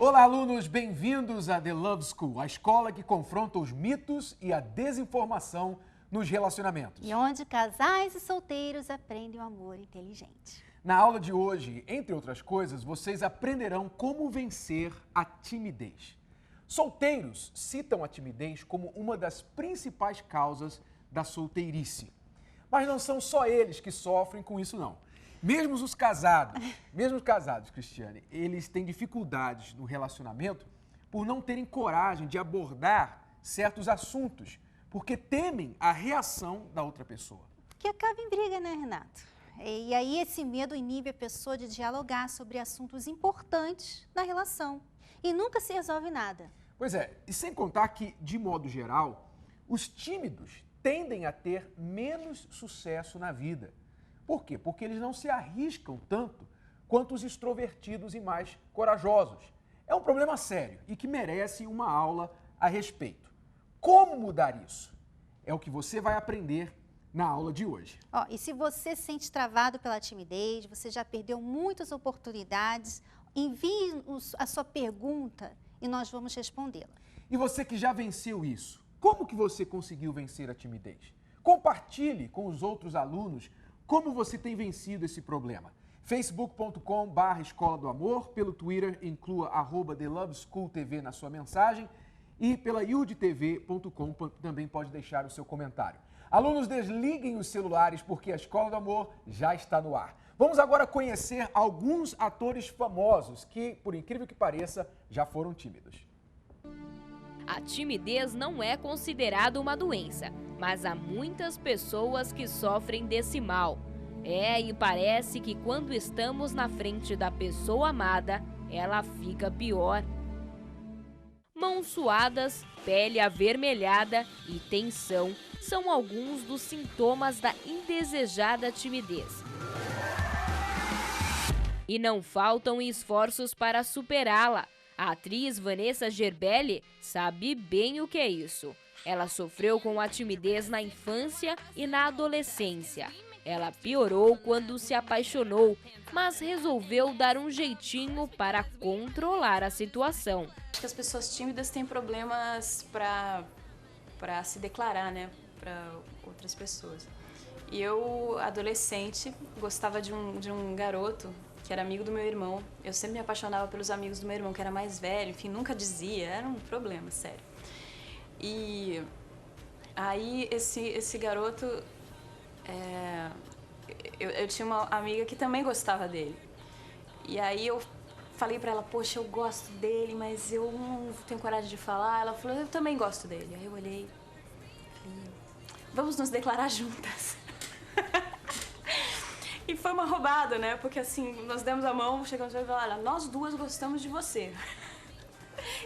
Olá, alunos! Bem-vindos à The Love School, a escola que confronta os mitos e a desinformação nos relacionamentos. E onde casais e solteiros aprendem o amor inteligente. Na aula de hoje, entre outras coisas, vocês aprenderão como vencer a timidez. Solteiros citam a timidez como uma das principais causas da solteirice. Mas não são só eles que sofrem com isso, não. Mesmo os casados, Cristiane, eles têm dificuldades no relacionamento por não terem coragem de abordar certos assuntos, porque temem a reação da outra pessoa. Que acaba em briga, né, Renato? E aí esse medo inibe a pessoa de dialogar sobre assuntos importantes na relação. E nunca se resolve nada. Pois é, e sem contar que, de modo geral, os tímidos tendem a ter menos sucesso na vida. Por quê? Porque eles não se arriscam tanto quanto os extrovertidos e mais corajosos. É um problema sério e que merece uma aula a respeito. Como mudar isso? É o que você vai aprender na aula de hoje. E se você se sente travado pela timidez, você já perdeu muitas oportunidades, envie a sua pergunta e nós vamos respondê-la. E você que já venceu isso, como que você conseguiu vencer a timidez? Compartilhe com os outros alunos como você tem vencido esse problema. facebook.com/Escola do Amor, pelo Twitter inclua @TheLoveSchoolTV na sua mensagem e pela yudtv.com também pode deixar o seu comentário. Alunos, desliguem os celulares porque a Escola do Amor já está no ar. Vamos agora conhecer alguns atores famosos que, por incrível que pareça, já foram tímidos. A timidez não é considerada uma doença, mas há muitas pessoas que sofrem desse mal. E parece que quando estamos na frente da pessoa amada, ela fica pior. Mãos suadas, pele avermelhada e tensão são alguns dos sintomas da indesejada timidez. E não faltam esforços para superá-la. A atriz Vanessa Gerbelli sabe bem o que é isso. Ela sofreu com a timidez na infância e na adolescência. Ela piorou quando se apaixonou, mas resolveu dar um jeitinho para controlar a situação. Acho que as pessoas tímidas têm problemas para se declarar, né, para outras pessoas. E eu, adolescente, gostava de um garoto que era amigo do meu irmão. Eu sempre me apaixonava pelos amigos do meu irmão, que era mais velho, enfim, nunca dizia, era um problema, sério. E aí esse garoto, eu tinha uma amiga que também gostava dele. E aí eu falei pra ela, poxa, eu gosto dele, mas eu não tenho coragem de falar. Ela falou, eu também gosto dele. Aí eu olhei, falei, vamos nos declarar juntas. E foi uma roubada, né? Porque assim, nós demos a mão, chegamos e falaram, nós duas gostamos de você.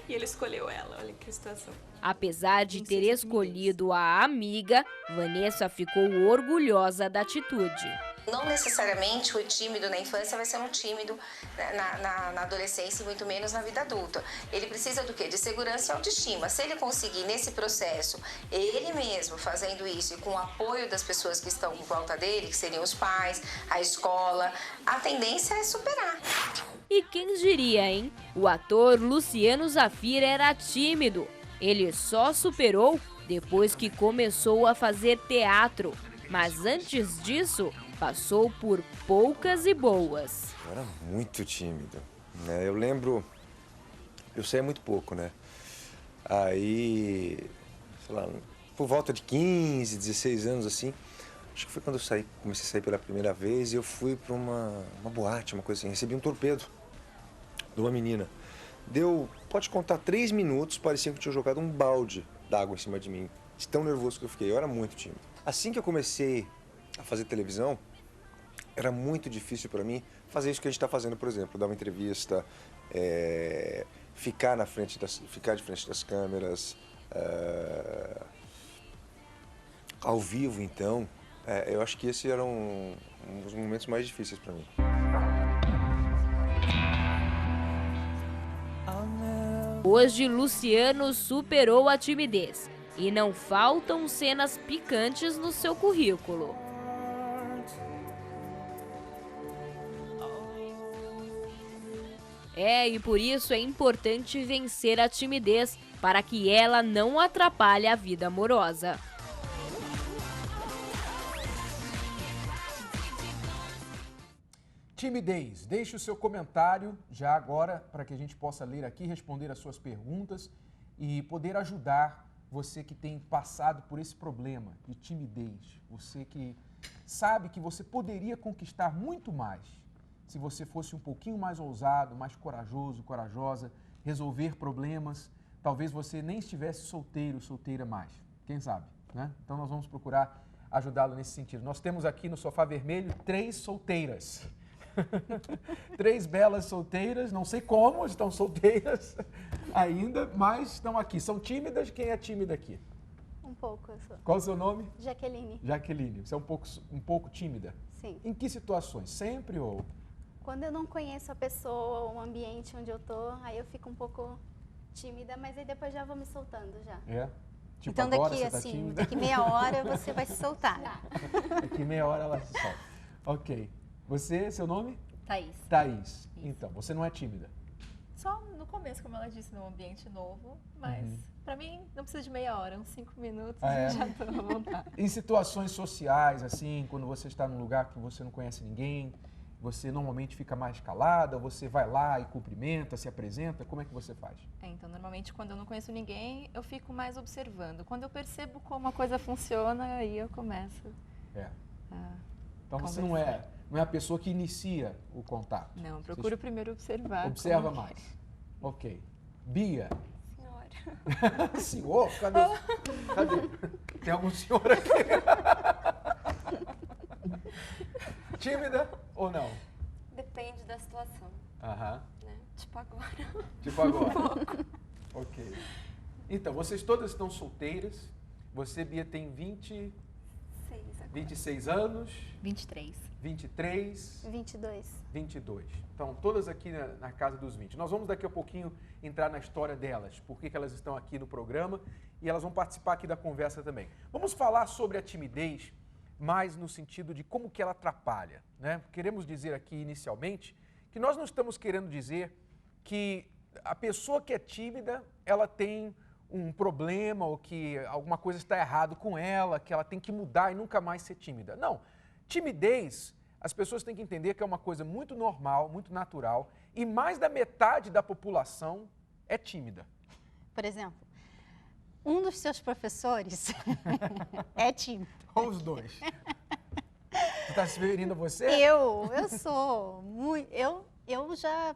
E ele escolheu ela, olha que situação. Apesar de ter escolhido a amiga, Vanessa ficou orgulhosa da atitude. Não necessariamente o tímido na infância vai ser um tímido na adolescência e muito menos na vida adulta. Ele precisa do quê? De segurança e autoestima. Se ele conseguir nesse processo, ele mesmo fazendo isso e com o apoio das pessoas que estão em volta dele, que seriam os pais, a escola, a tendência é superar. E quem diria, hein? O ator Luciano Zafir era tímido. Ele só superou depois que começou a fazer teatro. Mas antes disso, passou por poucas e boas. Eu era muito tímido, né? Eu lembro, eu saía muito pouco, né? Aí, sei lá, por volta de 15, 16 anos assim, acho que foi quando eu comecei a sair pela primeira vez e eu fui para uma boate, uma coisa assim, recebi um torpedo de uma menina. Pode contar 3 minutos, parecia que tinha jogado um balde d'água em cima de mim, de tão nervoso que eu fiquei, eu era muito tímido. Assim que eu comecei a fazer televisão, era muito difícil para mim fazer isso que a gente está fazendo, por exemplo, dar uma entrevista, ficar de frente das câmeras, ao vivo, então, eu acho que esse era um dos momentos mais difíceis para mim. Hoje, Luciano superou a timidez e não faltam cenas picantes no seu currículo. E por isso é importante vencer a timidez para que ela não atrapalhe a vida amorosa. Timidez, deixe o seu comentário já agora para que a gente possa ler aqui, responder as suas perguntas e poder ajudar você que tem passado por esse problema de timidez. Você que sabe que você poderia conquistar muito mais se você fosse um pouquinho mais ousado, mais corajoso, corajosa, resolver problemas. Talvez você nem estivesse solteiro, solteira mais. Quem sabe, né? Então nós vamos procurar ajudá-lo nesse sentido. Nós temos aqui no Sofá Vermelho 3 solteiras. 3 belas solteiras, não sei como estão solteiras ainda, mas estão aqui. São tímidas? Quem é tímida aqui? Um pouco, eu sou. Qual o seu nome? Jaqueline. Jaqueline. Você é um pouco tímida? Sim. Em que situações? Sempre ou? Quando eu não conheço a pessoa, o ambiente onde eu tô, aí eu fico um pouco tímida, mas aí depois já vou me soltando já. É? Tipo Então agora daqui, você tá assim, tímida? daqui meia hora você vai se soltar. Daqui meia hora ela se solta. Ok. Você, seu nome? Thaís. Thaís. Então, você não é tímida? Só no começo, como ela disse, num ambiente novo, mas pra mim não precisa de meia hora, uns 5 minutos já tô à vontade. Em situações sociais, assim, quando você está num lugar que você não conhece ninguém, você normalmente fica mais calada, você vai lá e cumprimenta, se apresenta, como é que você faz? Então, normalmente, quando eu não conheço ninguém, eu fico mais observando. Quando eu percebo como a coisa funciona, aí eu começo a Então, você conversar. não é a pessoa que inicia o contato. Não, procuro primeiro observar. Observa como- mais. Ok. Bia. Senhora. Senhor? Cadê? Tem algum senhor aqui? Tímida ou não? Depende da situação, Aham. né? Tipo agora. Tipo agora. Ok. Então, vocês todas estão solteiras. Você, Bia, tem 6 agora. 26 anos, 23. 23, 22. 22. Então, todas aqui na casa dos 20. Nós vamos daqui a pouquinho entrar na história delas, por que elas estão aqui no programa e elas vão participar aqui da conversa também. Vamos falar sobre a timidez, mais no sentido de como que ela atrapalha, né? Queremos dizer aqui inicialmente que nós não estamos querendo dizer que a pessoa que é tímida, ela tem um problema ou que alguma coisa está errado com ela, que ela tem que mudar e nunca mais ser tímida. Não. Timidez, as pessoas têm que entender que é uma coisa muito normal, muito natural, e mais da metade da população é tímida. Por exemplo, um dos seus professores é tímido. Ou os dois. Você está se referindo a você? Eu sou muito. Eu já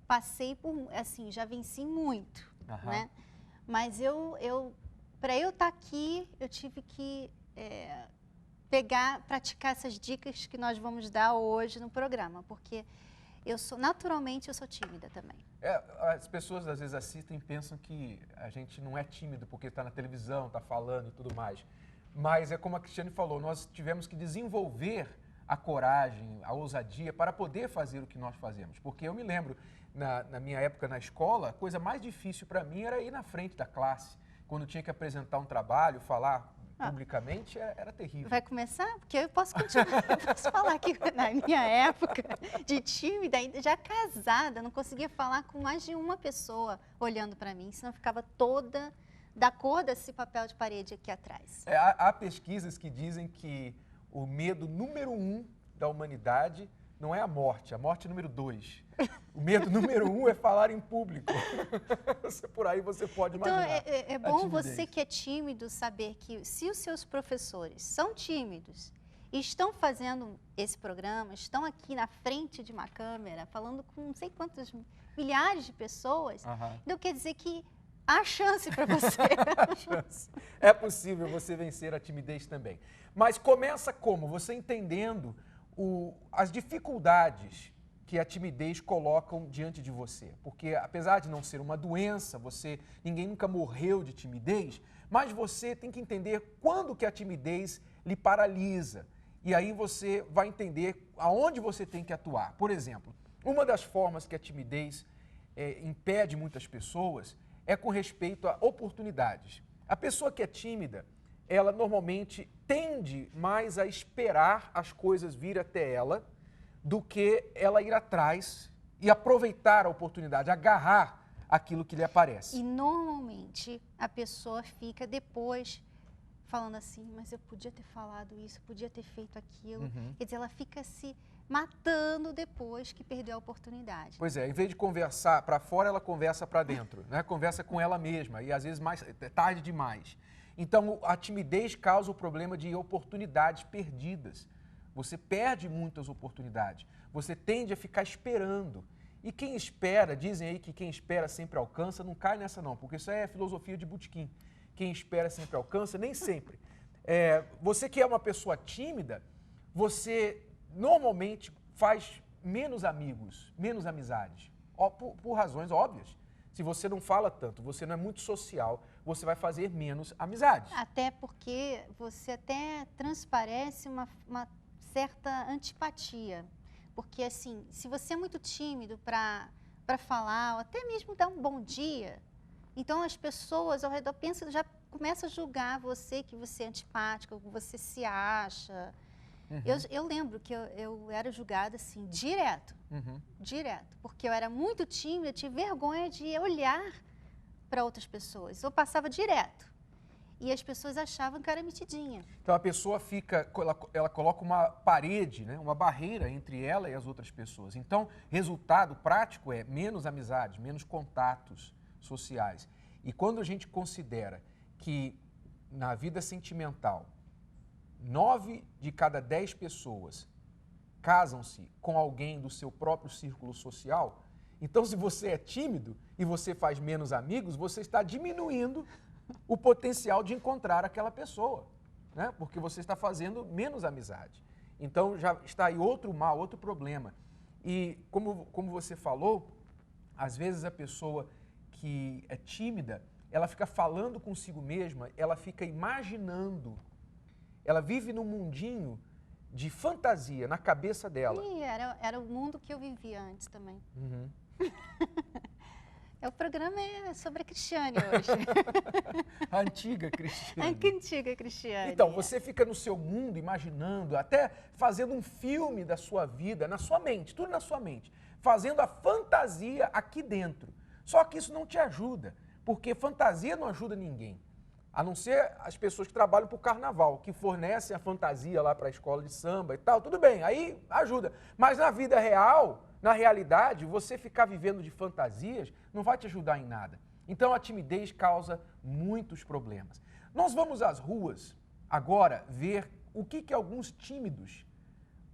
passei por, assim, já venci muito, Aham. né? Mas para eu estar aqui, eu tive que praticar essas dicas que nós vamos dar hoje no programa, porque naturalmente eu sou tímida também. As pessoas às vezes assistem e pensam que a gente não é tímido porque está na televisão, está falando e tudo mais. Mas é como a Cristiane falou, nós tivemos que desenvolver a coragem, a ousadia para poder fazer o que nós fazemos. Porque eu me lembro, na minha época na escola, a coisa mais difícil para mim era ir na frente da classe. Quando tinha que apresentar um trabalho, falar publicamente, era terrível. Vai começar? Porque eu posso continuar. Eu posso falar que na minha época de tímida, ainda já casada, não conseguia falar com mais de uma pessoa olhando para mim, senão eu ficava toda da cor desse papel de parede aqui atrás. Há pesquisas que dizem que o medo número 1 da humanidade não é a morte número 2. O medo número 1 é falar em público. Por aí você pode imaginar. Então, é bom você que é tímido saber que se os seus professores são tímidos e estão fazendo esse programa, estão aqui na frente de uma câmera, falando com não sei quantos milhares de pessoas, então quer dizer que há chance para você. Há chance. É possível você vencer a timidez também. Mas começa como? Você entendendo as dificuldades que a timidez colocam diante de você. Porque apesar de não ser uma doença, ninguém nunca morreu de timidez, mas você tem que entender quando que a timidez lhe paralisa. E aí você vai entender aonde você tem que atuar. Por exemplo, uma das formas que a timidez impede muitas pessoas é com respeito a oportunidades. A pessoa que é tímida, ela normalmente tende mais a esperar as coisas vir até ela do que ela ir atrás e aproveitar a oportunidade, agarrar aquilo que lhe aparece. E normalmente a pessoa fica depois falando assim, mas eu podia ter falado isso, podia ter feito aquilo. Quer dizer, ela fica se matando depois que perdeu a oportunidade. Pois é, em vez de conversar para fora, ela conversa para dentro, né? Conversa com ela mesma e às vezes tarde demais. Então, a timidez causa o problema de oportunidades perdidas. Você perde muitas oportunidades. Você tende a ficar esperando. E quem espera, dizem aí que quem espera sempre alcança, não cai nessa não, porque isso é filosofia de botequim. Quem espera sempre alcança, nem sempre. Você que é uma pessoa tímida, você normalmente faz menos amigos, menos amizades, por razões óbvias. Se você não fala tanto, você não é muito social, você vai fazer menos amizades. Até porque você até transparece uma certa antipatia. Porque, assim, se você é muito tímido para falar, ou até mesmo dar um bom dia, então as pessoas ao redor já começam a julgar você, que você é antipático, que você se acha. Eu lembro que eu era julgada, assim, direto. Direto. Porque eu era muito tímida, tinha vergonha de olhar para outras pessoas. Eu passava direto. E as pessoas achavam que eu era metidinha. Então a pessoa ela coloca uma parede, né, uma barreira entre ela e as outras pessoas. Então, resultado prático é menos amizades, menos contatos sociais. E quando a gente considera que na vida sentimental, 9 de cada 10 pessoas casam-se com alguém do seu próprio círculo social, então se você é tímido e você faz menos amigos, você está diminuindo o potencial de encontrar aquela pessoa, né? Porque você está fazendo menos amizade. Então já está aí outro mal, outro problema. E como você falou, às vezes a pessoa que é tímida, ela fica falando consigo mesma, ela fica imaginando, ela vive num mundinho de fantasia na cabeça dela. E era o mundo que eu vivia antes também. O programa é sobre a Cristiane hoje. A antiga Cristiane. A antiga Cristiane. Então, você fica no seu mundo, imaginando, até fazendo um filme da sua vida, na sua mente, tudo na sua mente, fazendo a fantasia aqui dentro. Só que isso não te ajuda, porque fantasia não ajuda ninguém. A não ser as pessoas que trabalham para o carnaval, que fornecem a fantasia lá para a escola de samba e tal, tudo bem, aí ajuda. Mas na vida real, na realidade, você ficar vivendo de fantasias não vai te ajudar em nada. Então a timidez causa muitos problemas. Nós vamos às ruas agora ver o que alguns tímidos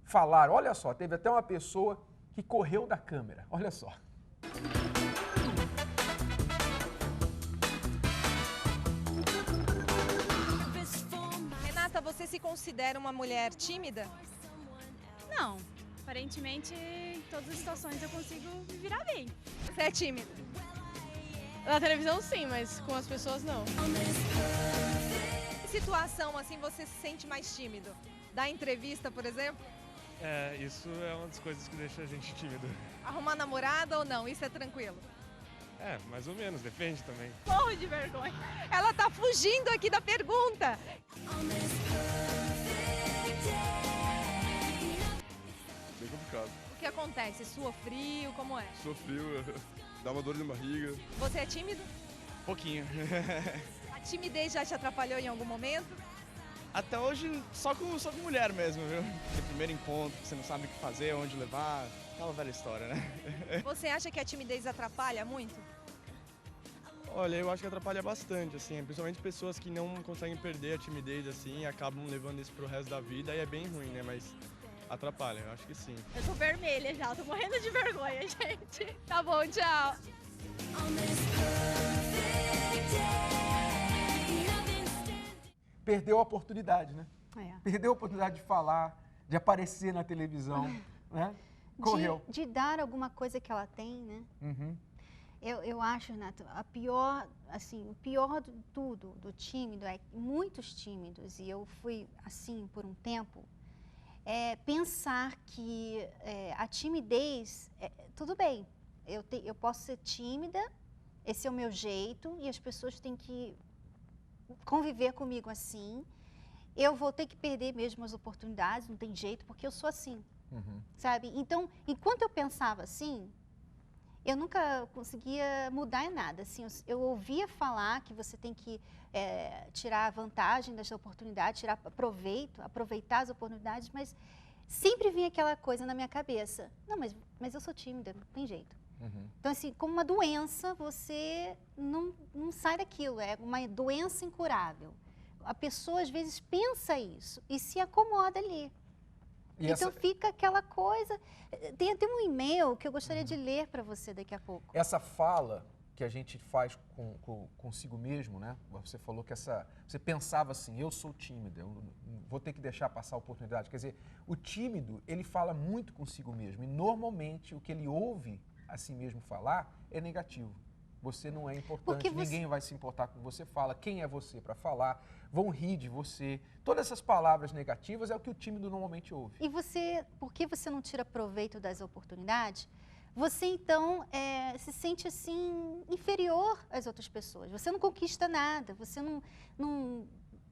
falaram. Olha só, teve até uma pessoa que correu da câmera, olha só. Você se considera uma mulher tímida? Não. Aparentemente, em todas as situações eu consigo me virar bem. Você é tímida? Na televisão sim, mas com as pessoas não. Que situação assim você se sente mais tímido? Da entrevista, por exemplo? Isso é uma das coisas que deixa a gente tímido. Arrumar namorada ou não? Isso é tranquilo? Mais ou menos, depende também. Morro de vergonha. Ela tá fugindo aqui da pergunta. Bem complicado. O que acontece? Sua frio? Como é? Sou frio, dá uma dor na barriga. Você é tímido? Pouquinho. A timidez já te atrapalhou em algum momento? Até hoje, só com mulher mesmo, viu? Aquele primeiro encontro, que você não sabe o que fazer, onde levar, aquela velha história, né? Você acha que a timidez atrapalha muito? Olha, eu acho que atrapalha bastante, assim, principalmente pessoas que não conseguem perder a timidez, assim, e acabam levando isso pro resto da vida, e é bem ruim, né? Mas atrapalha, eu acho que sim. Eu tô vermelha já, tô morrendo de vergonha, gente. Tá bom, tchau. Perdeu a oportunidade, né? Perdeu a oportunidade de falar, de aparecer na televisão, né? Correu. De dar alguma coisa que ela tem, né? Eu acho, Renato, o pior de tudo do tímido é que muitos tímidos, e eu fui assim por um tempo, pensar que a timidez, tudo bem, eu posso ser tímida, esse é o meu jeito e as pessoas têm que conviver comigo assim, eu vou ter que perder mesmo as oportunidades, não tem jeito, porque eu sou assim, sabe? Então, enquanto eu pensava assim, eu nunca conseguia mudar em nada. Assim, eu ouvia falar que você tem que tirar vantagem das oportunidades, tirar proveito, aproveitar as oportunidades, mas sempre vinha aquela coisa na minha cabeça. Não, mas eu sou tímida, não tem jeito. Então, assim, como uma doença, você não sai daquilo, é uma doença incurável. A pessoa, às vezes, pensa isso e se acomoda ali. E então, fica aquela coisa... Tem até um e-mail que eu gostaria de ler para você daqui a pouco. Essa fala que a gente faz consigo mesmo, né? Você falou que você pensava assim, eu sou tímida, eu vou ter que deixar passar a oportunidade. Quer dizer, o tímido, ele fala muito consigo mesmo e, normalmente, o que ele ouve a si mesmo falar é negativo. Você não é importante, ninguém vai se importar com o que você fala, quem é você para falar, vão rir de você. Todas essas palavras negativas é o que o tímido normalmente ouve. E você, porque você não tira proveito das oportunidades, você então se sente assim inferior às outras pessoas. Você não conquista nada, você não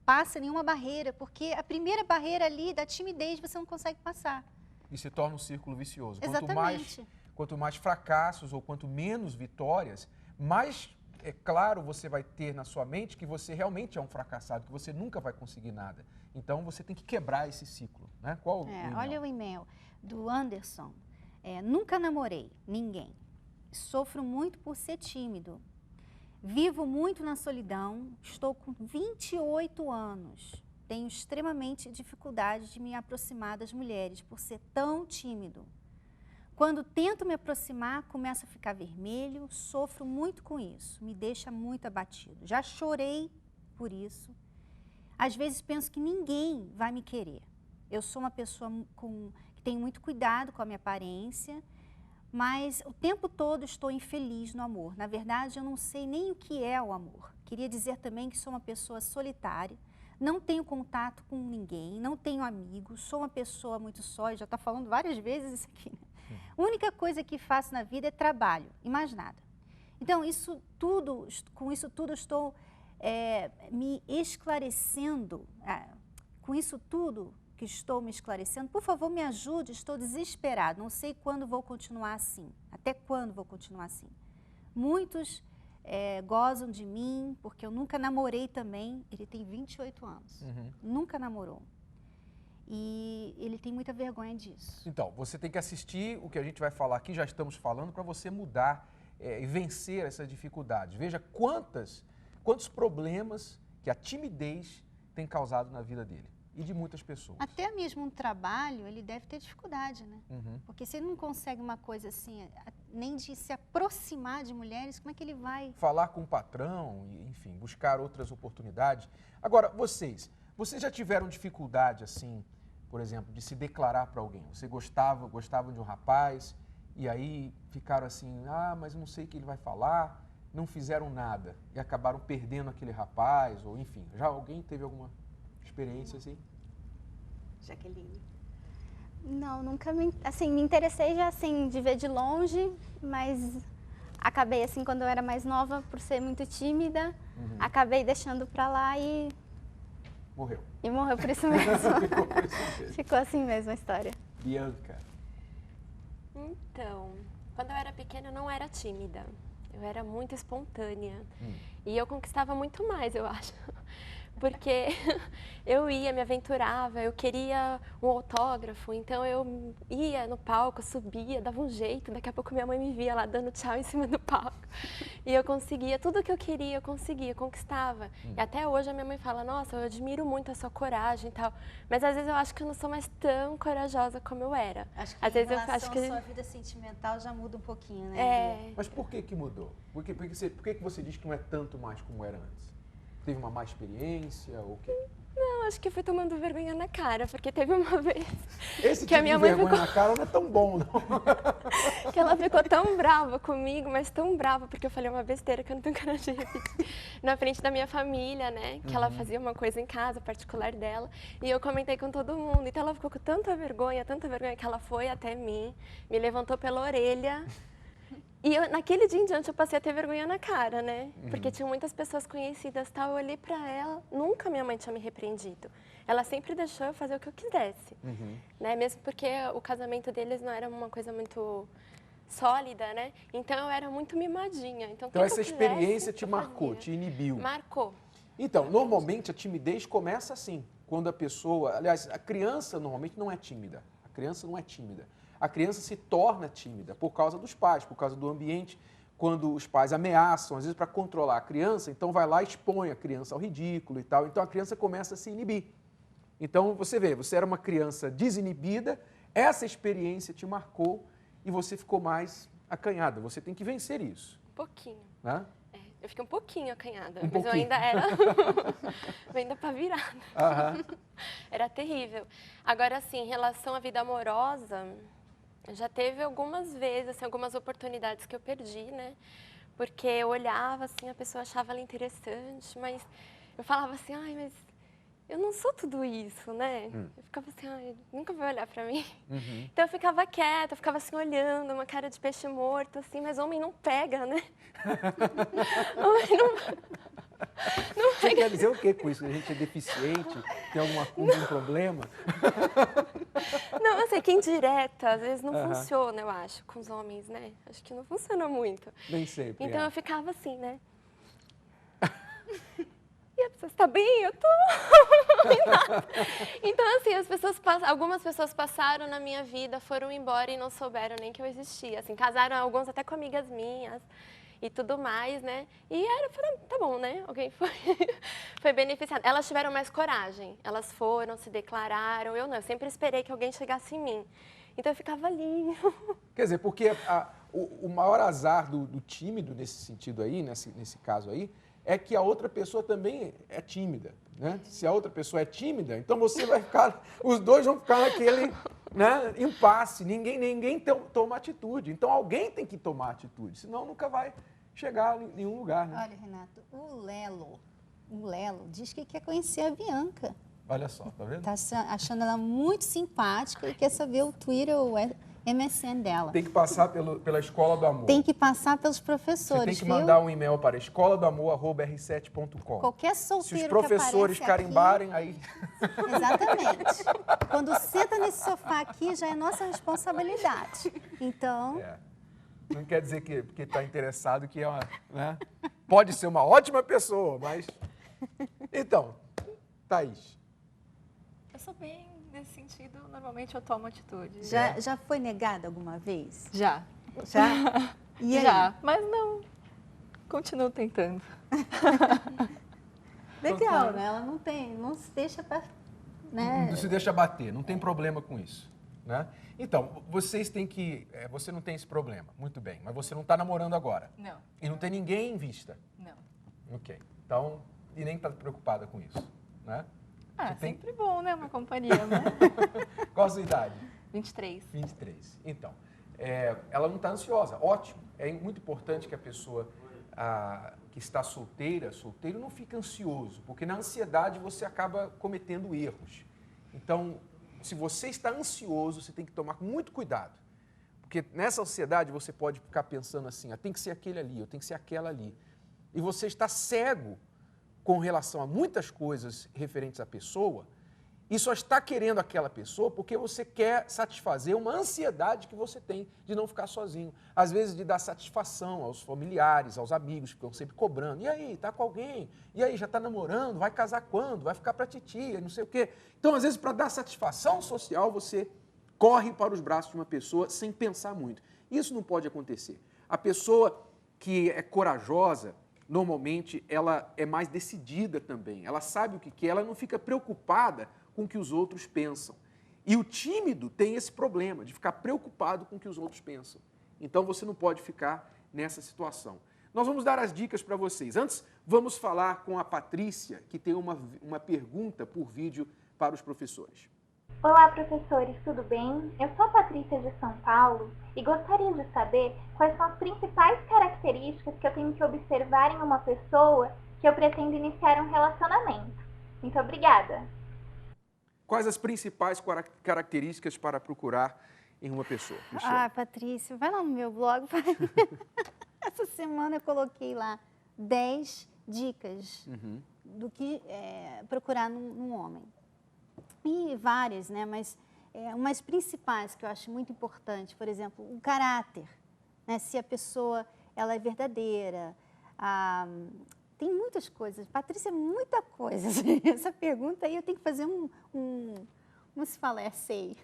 passa nenhuma barreira, porque a primeira barreira ali da timidez você não consegue passar. E se torna um círculo vicioso. Exatamente. Quanto mais fracassos ou quanto menos vitórias, mais, é claro, você vai ter na sua mente que você realmente é um fracassado, que você nunca vai conseguir nada. Então, você tem que quebrar esse ciclo, né? Qual o e-mail? Olha o e-mail do Anderson. Nunca namorei ninguém. Sofro muito por ser tímido. Vivo muito na solidão. Estou com 28 anos. Tenho extremamente dificuldade de me aproximar das mulheres por ser tão tímido. Quando tento me aproximar, começo a ficar vermelho, sofro muito com isso, me deixa muito abatido. Já chorei por isso. Às vezes penso que ninguém vai me querer. Eu sou uma pessoa que tem muito cuidado com a minha aparência, mas o tempo todo estou infeliz no amor. Na verdade, eu não sei nem o que é o amor. Queria dizer também que sou uma pessoa solitária, não tenho contato com ninguém, não tenho amigos, sou uma pessoa muito só, já está falando várias vezes isso aqui, né? A única coisa que faço na vida é trabalho e mais nada. Então, com isso tudo, estou me esclarecendo. Com isso tudo que estou me esclarecendo, por favor, me ajude, estou desesperado. Não sei quando vou continuar assim. Até quando vou continuar assim. Muitos gozam de mim, porque eu nunca namorei também. Ele tem 28 anos. Nunca namorou. E ele tem muita vergonha disso. Então, você tem que assistir o que a gente vai falar aqui, já estamos falando, para você mudar e vencer essas dificuldades. Veja quantos problemas que a timidez tem causado na vida dele e de muitas pessoas. Até mesmo um trabalho, ele deve ter dificuldade, né? Porque se ele não consegue uma coisa assim, nem de se aproximar de mulheres, como é que ele vai? Falar com o patrão, enfim, buscar outras oportunidades. Agora, vocês já tiveram dificuldade, assim, por exemplo, de se declarar para alguém? Você gostavam de um rapaz e aí ficaram assim, mas eu não sei o que ele vai falar, não fizeram nada e acabaram perdendo aquele rapaz, ou enfim, já alguém teve alguma experiência assim? Jaqueline? Não, nunca me interessei já assim de ver de longe, mas acabei assim quando eu era mais nova, por ser muito tímida, acabei deixando para lá e morreu. E morreu por isso mesmo. Ficou assim mesmo a história. Bianca. Então, quando eu era pequena eu não era tímida. Eu era muito espontânea. E eu conquistava muito mais, eu acho. Porque eu ia, me aventurava, eu queria um autógrafo, então eu ia no palco, subia, dava um jeito, daqui a pouco minha mãe me via lá dando tchau em cima do palco. E eu conseguia, tudo que eu queria, eu conseguia, conquistava. E até hoje a minha mãe fala, nossa, eu admiro muito a sua coragem e tal, mas às vezes eu acho que eu não sou mais tão corajosa como eu era. Acho que às vezes em relação eu acho que à sua vida sentimental já muda um pouquinho, né? Mas por que mudou? Por que você diz que não é tanto mais como era antes? Teve uma má experiência ou o quê? Não, acho que fui tomando vergonha na cara, porque teve uma vez Esse que tipo a minha de mãe vergonha ficou... na cara não é tão bom, não. Que ela ficou tão brava comigo, mas tão brava, porque eu falei uma besteira que eu não tenho coragem de repetir. Na frente da minha família, né? Que ela fazia uma coisa em casa, particular dela, e eu comentei com todo mundo. Então ela ficou com tanta vergonha que ela foi até mim, me levantou pela orelha. E naquele dia em diante eu passei a ter vergonha na cara, né? Porque tinha muitas pessoas conhecidas, tal. Eu olhei pra ela, nunca minha mãe tinha me repreendido. Ela sempre deixou eu fazer o que eu quisesse, né? Mesmo porque o casamento deles não era uma coisa muito sólida, né? Então eu era muito mimadinha. Então essa experiência te marcou, te inibiu. Marcou. Então, normalmente a timidez começa assim, quando a pessoa... Aliás, a criança normalmente não é tímida. A criança não é tímida. A criança se torna tímida por causa dos pais, por causa do ambiente. Quando os pais ameaçam, às vezes para controlar a criança, então vai lá e expõe a criança ao ridículo e tal. Então a criança começa a se inibir. Então você vê, você era uma criança desinibida, essa experiência te marcou e você ficou mais acanhada. Você tem que vencer isso. Um pouquinho. Né? Eu fiquei um pouquinho acanhada, mas eu ainda era... eu ainda pra virada. Era terrível. Agora, assim, em relação à vida amorosa, já teve algumas vezes, assim, algumas oportunidades que eu perdi, né? Porque eu olhava, assim, a pessoa achava ela interessante, mas eu falava assim, ai, mas eu não sou tudo isso, né? Eu ficava assim, ai, nunca vai olhar pra mim. Então eu ficava quieta, eu ficava assim olhando, uma cara de peixe morto, assim, mas homem não pega, né? Homem não pega. Você quer dizer o que com isso? Que a gente é deficiente? Tem algum problema? Não, eu sei que indireta, às vezes não funciona, eu acho, com os homens, né? Acho que não funciona muito. Nem sempre. Então eu ficava assim, né? E a pessoa está bem? Eu tô. Então, assim, algumas pessoas passaram na minha vida, foram embora e não souberam nem que eu existia. Assim, casaram alguns até com amigas minhas e tudo mais, né? E falaram, tá bom, né? Alguém foi beneficiado. Elas tiveram mais coragem. Elas foram, se declararam. Eu não, eu sempre esperei que alguém chegasse em mim. Então eu ficava ali. Quer dizer, porque o maior azar do tímido nesse sentido aí, nesse caso aí, é que a outra pessoa também é tímida, né? Se a outra pessoa é tímida, então você vai ficar, os dois vão ficar naquele, né, impasse, ninguém toma atitude. Então alguém tem que tomar atitude, senão nunca vai chegar em nenhum lugar, né? Olha, Renato, o Lelo diz que quer conhecer a Bianca. Olha só, tá vendo? Tá achando ela muito simpática e quer saber o Twitter ou MSN dela. Tem que passar pela Escola do Amor. Tem que passar pelos professores, Você tem que mandar um e-mail para escoladoamor@r7.com. Qualquer solteiro. Se os professores carimbarem, aí... Exatamente. Quando senta nesse sofá aqui, já é nossa responsabilidade. Então... Não quer dizer que porque está interessado que é uma... Né? Pode ser uma ótima pessoa, mas... Então, Thaís. Eu sou bem... Nesse sentido, normalmente eu tomo atitude. Já foi negada alguma vez? Já. Já? E aí? Já, mas não. Continuo tentando. Legal, né? Ela não se deixa... Né? Não se deixa bater, não tem problema com isso. Né? Então, vocês têm que... você não tem esse problema, muito bem, mas você não está namorando agora. Não. E não tem ninguém em vista. Não. Ok. Então, e nem está preocupada com isso, né? Sempre bom, né? Uma companhia, né? Qual a sua idade? 23. 23. Então, ela não está ansiosa. Ótimo. É muito importante que a pessoa que está solteiro, não fique ansioso, porque na ansiedade você acaba cometendo erros. Então, se você está ansioso, você tem que tomar muito cuidado. Porque nessa ansiedade você pode ficar pensando assim, tem que ser aquele ali, eu tenho que ser aquela ali. E você está cego com relação a muitas coisas referentes à pessoa, e só está querendo aquela pessoa porque você quer satisfazer uma ansiedade que você tem de não ficar sozinho. Às vezes de dar satisfação aos familiares, aos amigos, que ficam sempre cobrando. E aí, tá com alguém? E aí, já está namorando? Vai casar quando? Vai ficar para titia? Não sei o quê. Então, às vezes, para dar satisfação social, você corre para os braços de uma pessoa sem pensar muito. Isso não pode acontecer. A pessoa que é corajosa, normalmente, ela é mais decidida também. Ela sabe o que quer, ela não fica preocupada com o que os outros pensam. E o tímido tem esse problema de ficar preocupado com o que os outros pensam. Então, você não pode ficar nessa situação. Nós vamos dar as dicas para vocês. Antes, vamos falar com a Patrícia, que tem uma pergunta por vídeo para os professores. Olá, professores, tudo bem? Eu sou a Patrícia de São Paulo e gostaria de saber quais são as principais características que eu tenho que observar em uma pessoa que eu pretendo iniciar um relacionamento. Muito obrigada. Quais as principais características para procurar em uma pessoa, Cristiane? Patrícia, vai lá no meu blog. Essa semana eu coloquei lá 10 dicas do que procurar num homem. E várias, né? Mas umas principais que eu acho muito importante, por exemplo, o caráter. né? Se a pessoa ela é verdadeira. Tem muitas coisas. Patrícia, muita coisa. Essa pergunta aí eu tenho que fazer como se fala? Sei.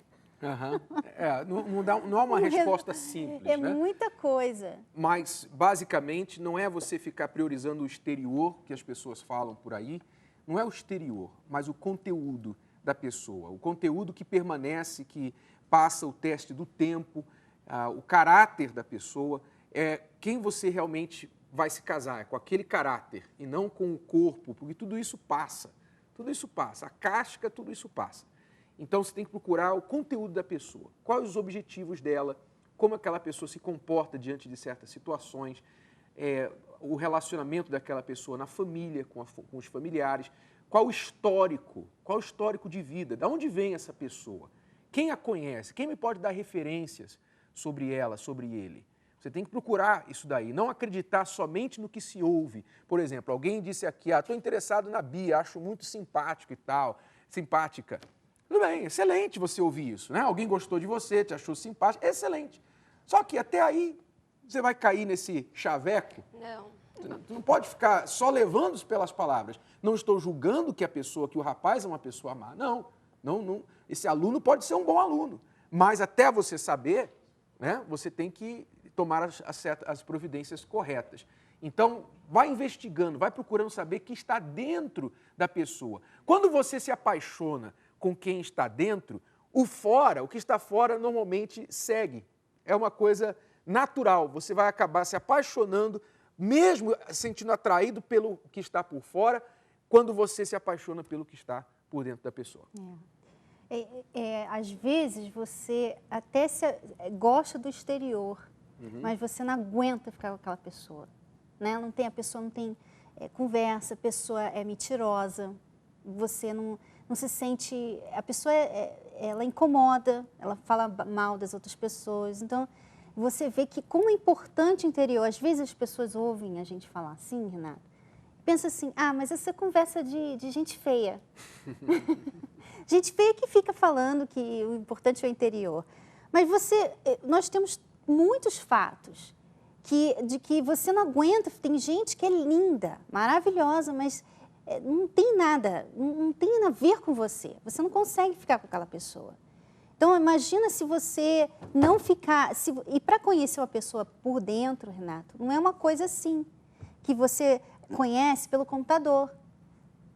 Não há uma resposta simples, né? Muita coisa. Mas, basicamente, não é você ficar priorizando o exterior, que as pessoas falam por aí. Não é o exterior, mas o conteúdo da pessoa. O conteúdo que permanece, que passa o teste do tempo, o caráter da pessoa. É quem você realmente vai se casar, é com aquele caráter e não com o corpo, porque tudo isso passa. Tudo isso passa. A casca, tudo isso passa. Então, você tem que procurar o conteúdo da pessoa. Quais os objetivos dela, como aquela pessoa se comporta diante de certas situações, o relacionamento daquela pessoa na família, com os familiares, qual o histórico de vida, de onde vem essa pessoa, quem a conhece, quem me pode dar referências sobre ela, sobre ele. Você tem que procurar isso daí, não acreditar somente no que se ouve. Por exemplo, alguém disse aqui, estou interessado na Bia, acho muito simpático e tal, simpática. Tudo bem, excelente você ouvir isso, né? Alguém gostou de você, te achou simpático, excelente. Só que até aí, você vai cair nesse chaveco. Não. Tu não pode ficar só levando pelas palavras. Não estou julgando que o rapaz é uma pessoa má. Não. Esse aluno pode ser um bom aluno. Mas até você saber, né, você tem que tomar as providências corretas. Então, vai investigando, vai procurando saber o que está dentro da pessoa. Quando você se apaixona com quem está dentro, o que está fora normalmente segue. É uma coisa natural. Você vai acabar se apaixonando, mesmo sentindo atraído pelo que está por fora, quando você se apaixona pelo que está por dentro da pessoa. Às vezes, você até gosta do exterior, mas você não aguenta ficar com aquela pessoa. Né? A pessoa não tem conversa, a pessoa é mentirosa, você não se sente... A pessoa, ela incomoda, ela fala mal das outras pessoas. Então, você vê que como é importante o interior. Às vezes as pessoas ouvem a gente falar assim, Renato, pensa assim, mas essa conversa de gente feia. Gente feia que fica falando que o importante é o interior. Mas nós temos muitos fatos de que você não aguenta. Tem gente que é linda, maravilhosa, mas não tem nada a ver com você. Você não consegue ficar com aquela pessoa. Então, imagina se você não ficar... E para conhecer uma pessoa por dentro, Renato, não é uma coisa assim, que você conhece pelo computador.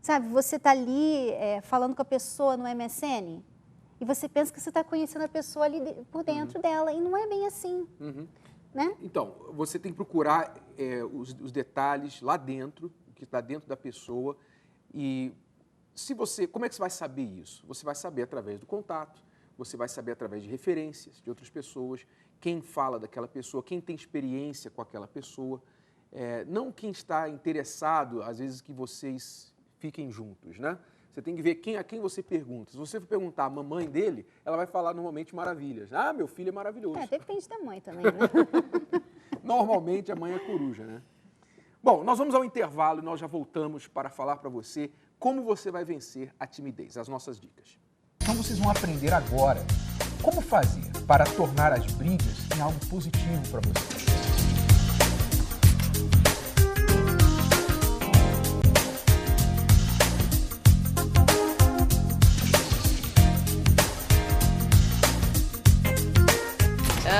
Sabe, você está ali falando com a pessoa no MSN e você pensa que você está conhecendo a pessoa ali por dentro dela, e não é bem assim. Né? Então, você tem que procurar os detalhes lá dentro, o que está dentro da pessoa. E como é que você vai saber isso? Você vai saber através do contato, você vai saber através de referências de outras pessoas, quem fala daquela pessoa, quem tem experiência com aquela pessoa, não quem está interessado, às vezes, que vocês fiquem juntos, né? Você tem que ver a quem você pergunta. Se você for perguntar a mamãe dele, ela vai falar normalmente maravilhas. Meu filho é maravilhoso. Depende da mãe também, né? Normalmente a mãe é coruja, né? Bom, nós vamos ao intervalo e nós já voltamos para falar para você como você vai vencer a timidez, as nossas dicas. Então vocês vão aprender agora como fazer para tornar as brigas em algo positivo para você.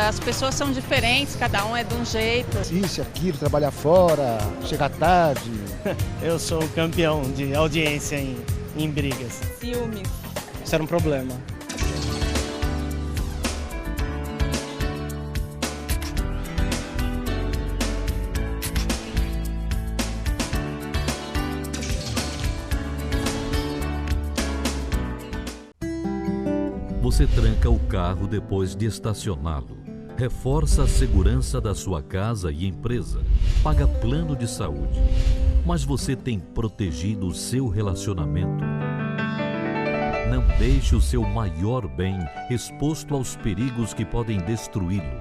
As pessoas são diferentes, cada um é de um jeito. Isso, aquilo, trabalhar fora, chegar tarde. Eu sou campeão de audiência em brigas. Ciúmes. Isso era um problema. Você tranca o carro depois de estacioná-lo. Reforça a segurança da sua casa e empresa. Paga plano de saúde. Mas você tem protegido o seu relacionamento? Não deixe o seu maior bem exposto aos perigos que podem destruí-lo.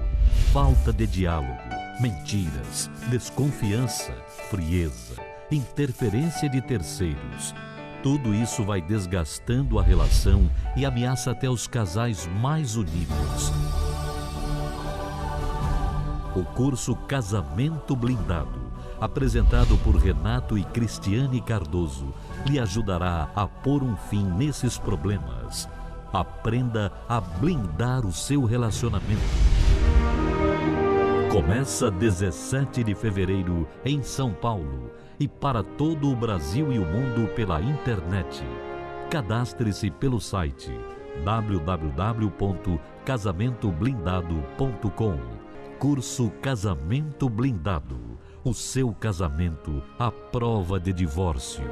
Falta de diálogo, mentiras, desconfiança, frieza, interferência de terceiros. Tudo isso vai desgastando a relação e ameaça até os casais mais unidos. O curso Casamento Blindado, apresentado por Renato e Cristiane Cardoso, lhe ajudará a pôr um fim nesses problemas. Aprenda a blindar o seu relacionamento. Começa 17 de fevereiro em São Paulo e para todo o Brasil e o mundo pela internet. Cadastre-se pelo site www.casamentoblindado.com. Curso Casamento Blindado. O seu casamento à prova de divórcio.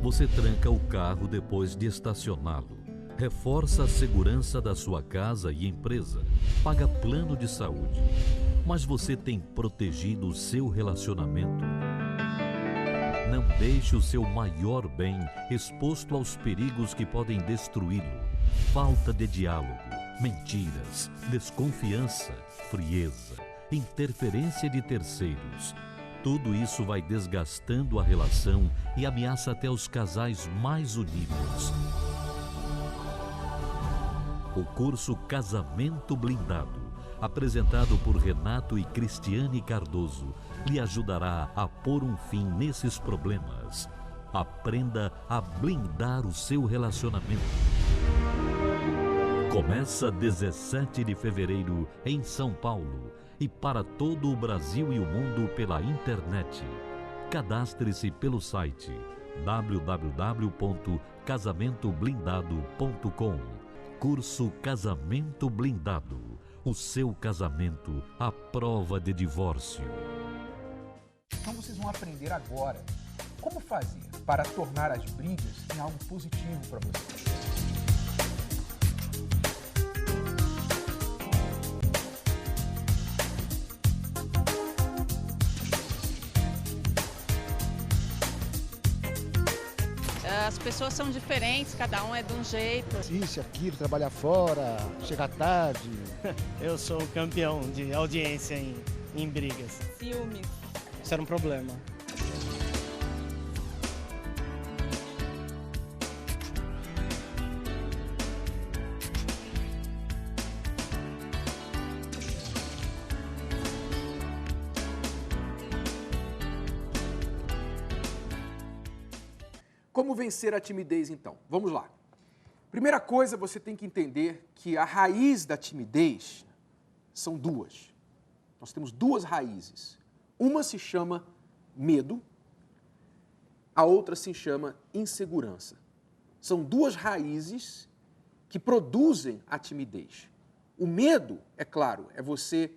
Você tranca o carro depois de estacioná-lo. Reforça a segurança da sua casa e empresa. Paga plano de saúde. Mas você tem protegido o seu relacionamento? Não deixe o seu maior bem exposto aos perigos que podem destruí-lo. Falta de diálogo, mentiras, desconfiança, frieza, interferência de terceiros. Tudo isso vai desgastando a relação e ameaça até os casais mais unidos. O curso Casamento Blindado, apresentado por Renato e Cristiane Cardoso, lhe ajudará a pôr um fim nesses problemas. Aprenda a blindar o seu relacionamento. Começa 17 de fevereiro em São Paulo e para todo o Brasil e o mundo pela internet. Cadastre-se pelo site www.casamentoblindado.com. Curso Casamento Blindado. O seu casamento à prova de divórcio. Então vocês vão aprender agora como fazer para tornar as brigas em algo positivo para vocês. As pessoas são diferentes, cada um é de um jeito. Isso, aquilo, trabalhar fora, chegar tarde. Eu sou campeão de audiência em brigas. Ciúmes. Isso era um problema. Como vencer a timidez, então? Vamos lá. Primeira coisa, você tem que entender que a raiz da timidez são duas. Nós temos duas raízes. Uma se chama medo, a outra se chama insegurança. São duas raízes que produzem a timidez. O medo, é claro, é você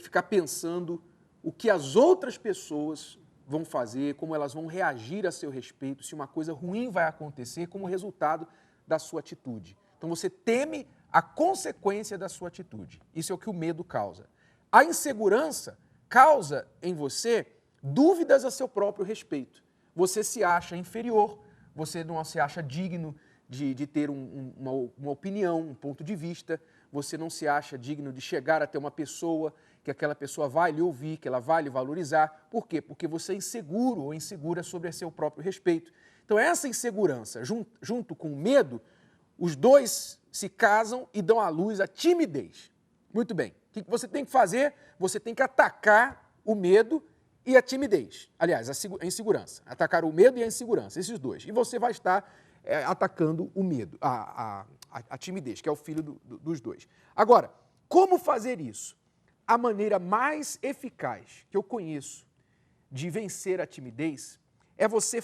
ficar pensando o que as outras pessoas vão fazer, como elas vão reagir a seu respeito, se uma coisa ruim vai acontecer como resultado da sua atitude. Então você teme a consequência da sua atitude. Isso é o que o medo causa. A insegurança causa em você dúvidas a seu próprio respeito. Você se acha inferior, você não se acha digno de ter uma opinião, um ponto de vista, você não se acha digno de chegar até uma pessoa, que aquela pessoa vai lhe ouvir, que ela vai lhe valorizar. Por quê? Porque você é inseguro ou insegura sobre seu próprio respeito. Então essa insegurança, junto com o medo, os dois se casam e dão à luz a timidez. Muito bem. O que você tem que fazer? Você tem que atacar o medo e a timidez. Aliás, a insegurança. Atacar o medo e a insegurança, esses dois. E você vai estar atacando o medo, a timidez, que é o filho dos dois. Agora, como fazer isso? A maneira mais eficaz que eu conheço de vencer a timidez é você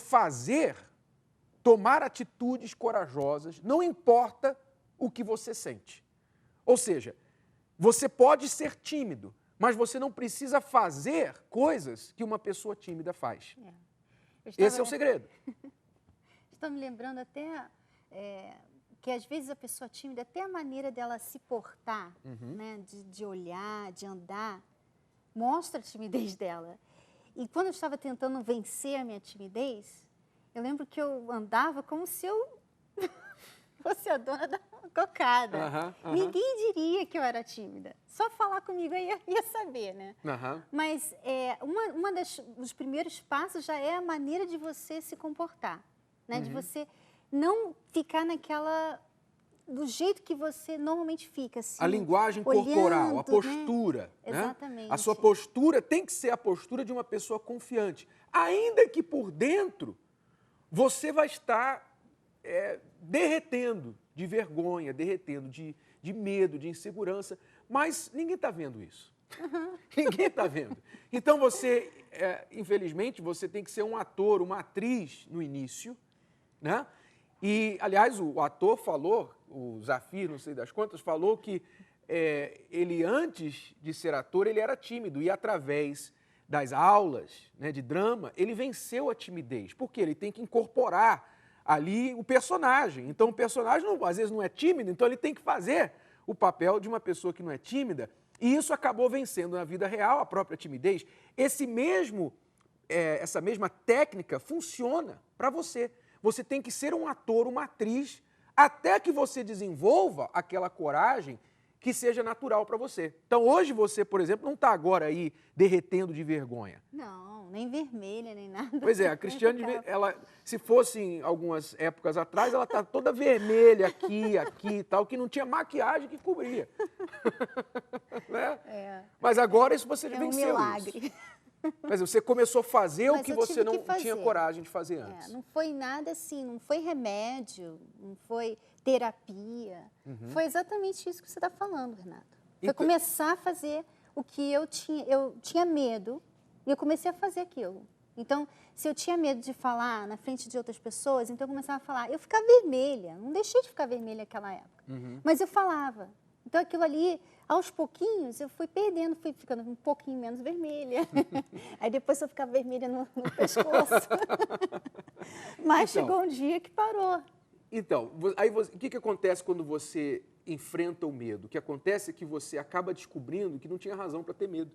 tomar atitudes corajosas, não importa o que você sente. Ou seja, você pode ser tímido, mas você não precisa fazer coisas que uma pessoa tímida faz. Esse é o segredo. Estou me lembrando até que às vezes a pessoa tímida, até a maneira dela se portar, né, de olhar, de andar, mostra a timidez dela. E quando eu estava tentando vencer a minha timidez, eu lembro que eu andava como se eu fosse a dona da cocada. Ninguém diria que eu era tímida. Só falar comigo eu ia saber, né? Mas dos primeiros passos já é a maneira de você se comportar, né? De você não ficar naquela do jeito que você normalmente fica, assim, a linguagem olhando, corporal, a postura. Né? Né? Exatamente. A sua postura tem que ser a postura de uma pessoa confiante. Ainda que por dentro você vai estar derretendo de vergonha, derretendo de medo, de insegurança, mas ninguém está vendo isso. Ninguém está vendo. Então você, infelizmente, você tem que ser um ator, uma atriz no início, né? E, aliás, o ator falou, o Zafir, não sei das quantas, falou que ele, antes de ser ator, ele era tímido e, através das aulas, né, de drama, ele venceu a timidez. Por quê? Ele tem que incorporar ali o personagem. Então, o personagem, às vezes, não é tímido, então ele tem que fazer o papel de uma pessoa que não é tímida. E isso acabou vencendo na vida real a própria timidez. Essa mesma técnica funciona para você. Você tem que ser um ator, uma atriz, até que você desenvolva aquela coragem que seja natural para você. Então, hoje você, por exemplo, não está agora aí derretendo de vergonha. Não, nem vermelha, nem nada. Pois é, a Cristiane, ela, se fosse em algumas épocas atrás, ela está toda vermelha aqui e tal, que não tinha maquiagem que cobria. Né? Mas agora isso você já venceu. É um milagre. Isso. Mas você começou a fazer o que você não tinha coragem de fazer antes. Não foi nada assim, não foi remédio, não foi terapia. Foi exatamente isso que você está falando, Renato. Foi começar a fazer o que eu tinha medo e eu comecei a fazer aquilo. Então, se eu tinha medo de falar na frente de outras pessoas, então eu começava a falar. Eu ficava vermelha, não deixei de ficar vermelha naquela época, mas eu falava. Então, aquilo ali, aos pouquinhos, eu fui perdendo, fui ficando um pouquinho menos vermelha. Aí depois eu ficava vermelha no pescoço. Mas então, chegou um dia que parou. Então, aí o que acontece quando você enfrenta o medo? O que acontece é que você acaba descobrindo que não tinha razão para ter medo.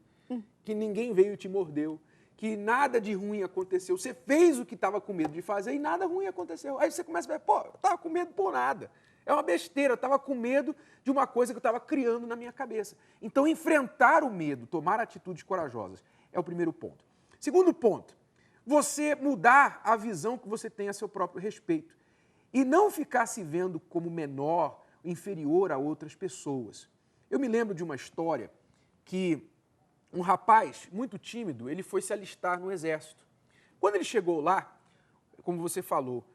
Que ninguém veio e te mordeu. Que nada de ruim aconteceu. Você fez o que estava com medo de fazer e nada ruim aconteceu. Aí você começa a ver, eu estava com medo por nada. É uma besteira, eu estava com medo de uma coisa que eu estava criando na minha cabeça. Então, enfrentar o medo, tomar atitudes corajosas, é o primeiro ponto. Segundo ponto, você mudar a visão que você tem a seu próprio respeito. E não ficar se vendo como menor, inferior a outras pessoas. Eu me lembro de uma história que um rapaz muito tímido, ele foi se alistar no exército. Quando ele chegou lá, como você falou,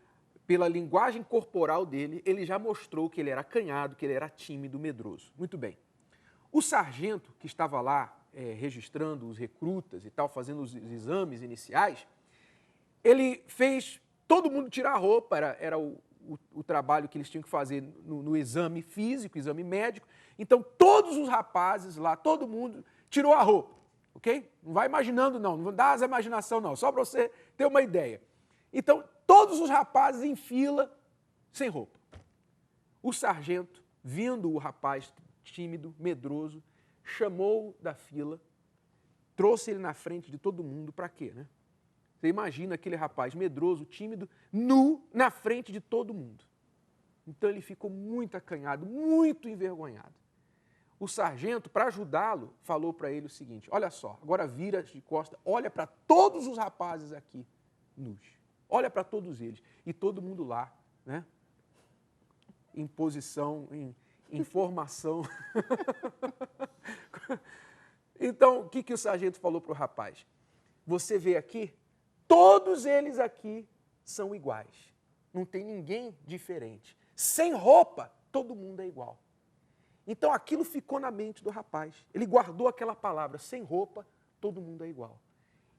pela linguagem corporal dele, ele já mostrou que ele era acanhado, que ele era tímido, medroso. Muito bem. O sargento que estava lá registrando os recrutas e tal, fazendo os exames iniciais, ele fez todo mundo tirar a roupa, era o trabalho que eles tinham que fazer no exame físico, exame médico. Então, todos os rapazes lá, todo mundo tirou a roupa, ok? Não vai imaginando, não dá as imaginação, não, só para você ter uma ideia. Então, todos os rapazes em fila, sem roupa. O sargento, vendo o rapaz tímido, medroso, chamou da fila, trouxe ele na frente de todo mundo, para quê, né? Você imagina aquele rapaz medroso, tímido, nu, na frente de todo mundo. Então ele ficou muito acanhado, muito envergonhado. O sargento, para ajudá-lo, falou para ele o seguinte, olha só, agora vira de costa, olha para todos os rapazes aqui, nus. Olha para todos eles. E todo mundo lá, né? Em posição, em formação. Então, o que o sargento falou para o rapaz? Você vê aqui, todos eles aqui são iguais. Não tem ninguém diferente. Sem roupa, todo mundo é igual. Então, aquilo ficou na mente do rapaz. Ele guardou aquela palavra, sem roupa, todo mundo é igual.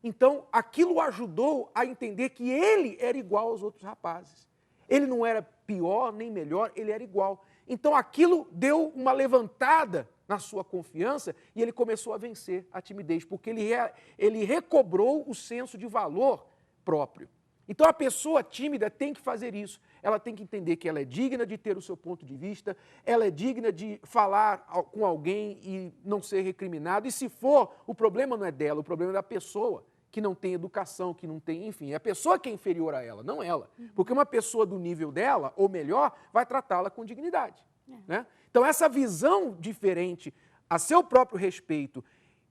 Então, aquilo ajudou a entender que ele era igual aos outros rapazes. Ele não era pior nem melhor, ele era igual. Então, aquilo deu uma levantada na sua confiança e ele começou a vencer a timidez, porque ele recobrou o senso de valor próprio. Então, a pessoa tímida tem que fazer isso. Ela tem que entender que ela é digna de ter o seu ponto de vista, ela é digna de falar com alguém e não ser recriminado. E se for, o problema não é dela, o problema é da pessoa que não tem educação, que não tem, enfim, é a pessoa que é inferior a ela, não ela. Porque uma pessoa do nível dela, ou melhor, vai tratá-la com dignidade. Né? Então, essa visão diferente a seu próprio respeito,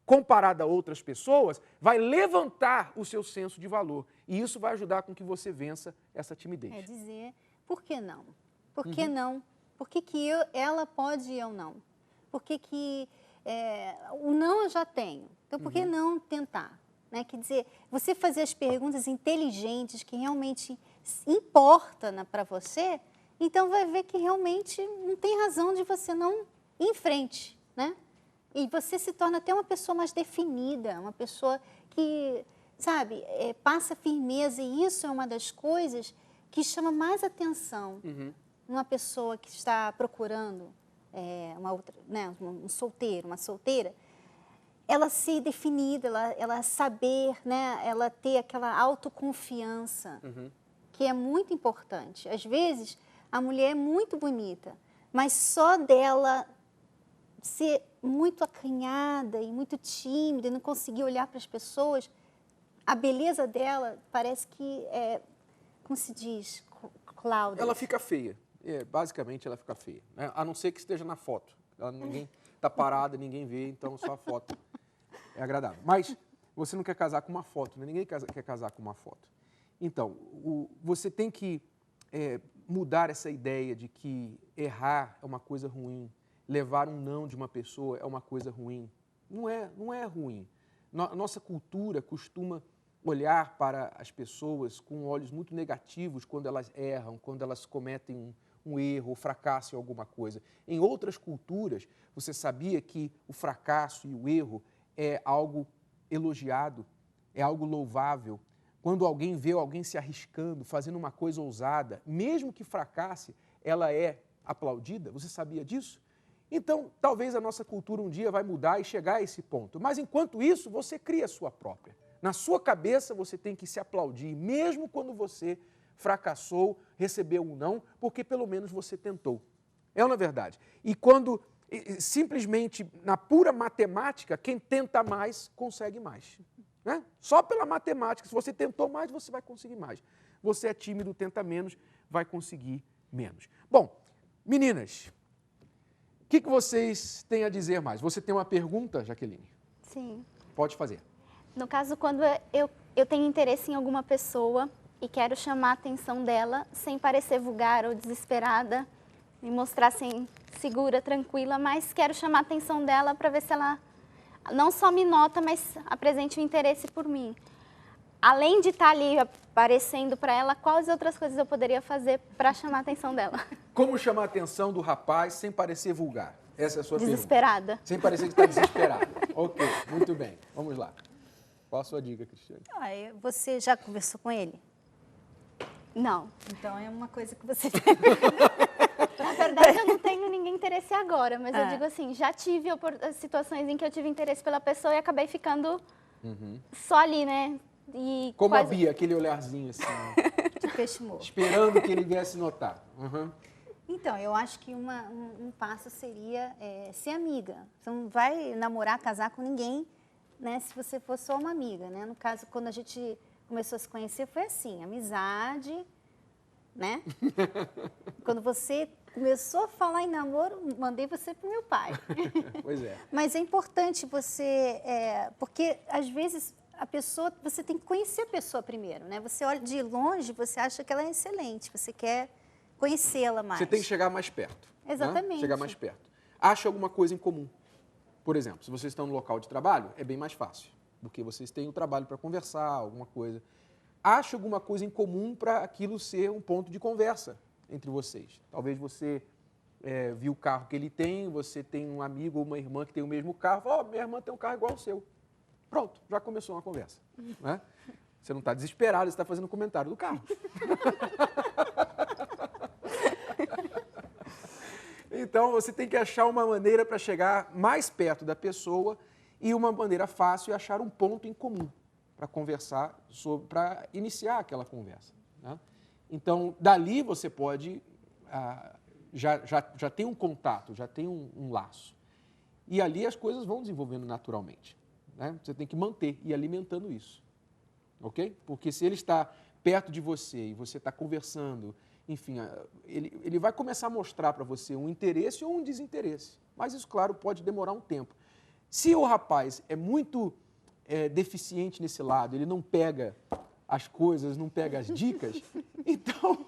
comparada a outras pessoas, vai levantar o seu senso de valor. E isso vai ajudar com que você vença essa timidez. É dizer, por que não? Por que não Por que ela pode e eu não? Por que o não eu já tenho? Então, por que não tentar? Né? Quer dizer, você fazer as perguntas inteligentes que realmente importam para você, então vai ver que realmente não tem razão de você não ir em frente, né? E você se torna até uma pessoa mais definida, uma pessoa que, sabe, passa firmeza. E isso é uma das coisas que chama mais atenção numa pessoa que está procurando uma outra, né, um solteiro, uma solteira. Ela ser definida, ela saber, né, ela ter aquela autoconfiança, que é muito importante. Às vezes, a mulher é muito bonita, mas só dela ser muito acanhada e muito tímida e não conseguir olhar para as pessoas, a beleza dela parece que como se diz, Cláudia? Ela fica feia. Basicamente, ela fica feia. Né? A não ser que esteja na foto. Ninguém está parada, ninguém vê, então só a foto é agradável. Mas você não quer casar com uma foto, né? Ninguém quer casar com uma foto. Então, você tem que mudar essa ideia de que errar é uma coisa ruim, levar um não de uma pessoa é uma coisa ruim. Não é ruim. Nossa cultura costuma olhar para as pessoas com olhos muito negativos quando elas erram, quando elas cometem um erro ou fracasso em alguma coisa. Em outras culturas, você sabia que o fracasso e o erro é algo elogiado, é algo louvável. Quando alguém vê alguém se arriscando, fazendo uma coisa ousada, mesmo que fracasse, ela é aplaudida. Você sabia disso? Então, talvez a nossa cultura um dia vai mudar e chegar a esse ponto. Mas, enquanto isso, você cria a sua própria. Na sua cabeça, você tem que se aplaudir, mesmo quando você fracassou, recebeu um não, porque pelo menos você tentou. É ou não é verdade? E quando, simplesmente, na pura matemática, quem tenta mais, consegue mais. Né? Só pela matemática, se você tentou mais, você vai conseguir mais. Você é tímido, tenta menos, vai conseguir menos. Bom, meninas, o que vocês têm a dizer mais? Você tem uma pergunta, Jaqueline? Sim. Pode fazer. No caso, quando eu tenho interesse em alguma pessoa e quero chamar a atenção dela sem parecer vulgar ou desesperada, me mostrar assim, segura, tranquila, mas quero chamar a atenção dela para ver se ela não só me nota, mas apresente o interesse por mim. Além de estar ali aparecendo para ela, quais outras coisas eu poderia fazer para chamar a atenção dela? Como chamar a atenção do rapaz sem parecer vulgar? Essa é a sua Desesperada. pergunta. Sem parecer que está desesperada. Ok, muito bem. Vamos lá. Qual a sua dica, Cristiane? Você já conversou com ele? Não. Então é uma coisa que você Na verdade, eu não tenho ninguém interesse agora, mas eu digo assim, já tive situações em que eu tive interesse pela pessoa e acabei ficando só ali, né? E como a Bia, aquele olharzinho assim. De peixe morto. Esperando que ele viesse notar. Então, eu acho que um passo seria ser amiga. Você não vai namorar, casar com ninguém, né, se você for só uma amiga, né? No caso, quando a gente começou a se conhecer, foi assim, amizade, né? Quando você começou a falar em namoro, mandei você pro meu pai. Pois é. Mas é importante você, porque às vezes a pessoa, você tem que conhecer a pessoa primeiro, né? Você olha de longe, você acha que ela é excelente, você quer conhecê-la mais. Você tem que chegar mais perto. Exatamente. Né? Chegar mais perto. Ache alguma coisa em comum. Por exemplo, se vocês estão no local de trabalho, é bem mais fácil, porque vocês têm o trabalho para conversar, alguma coisa. Ache alguma coisa em comum para aquilo ser um ponto de conversa entre vocês. Talvez você viu o carro que ele tem, você tem um amigo ou uma irmã que tem o mesmo carro, fala, minha irmã tem um carro igual ao seu. Pronto, já começou uma conversa. Né? Você não está desesperado, você está fazendo um comentário do carro. Então, você tem que achar uma maneira para chegar mais perto da pessoa e uma maneira fácil é achar um ponto em comum para conversar, para iniciar aquela conversa. Né? Então, dali você pode, já tem um contato, já tem um laço. E ali as coisas vão desenvolvendo naturalmente. Né? Você tem que manter e alimentando isso. Ok? Porque se ele está perto de você e você está conversando, enfim, ele vai começar a mostrar para você um interesse ou um desinteresse. Mas isso, claro, pode demorar um tempo. Se o rapaz é muito deficiente nesse lado, ele não pega as coisas, não pega as dicas, então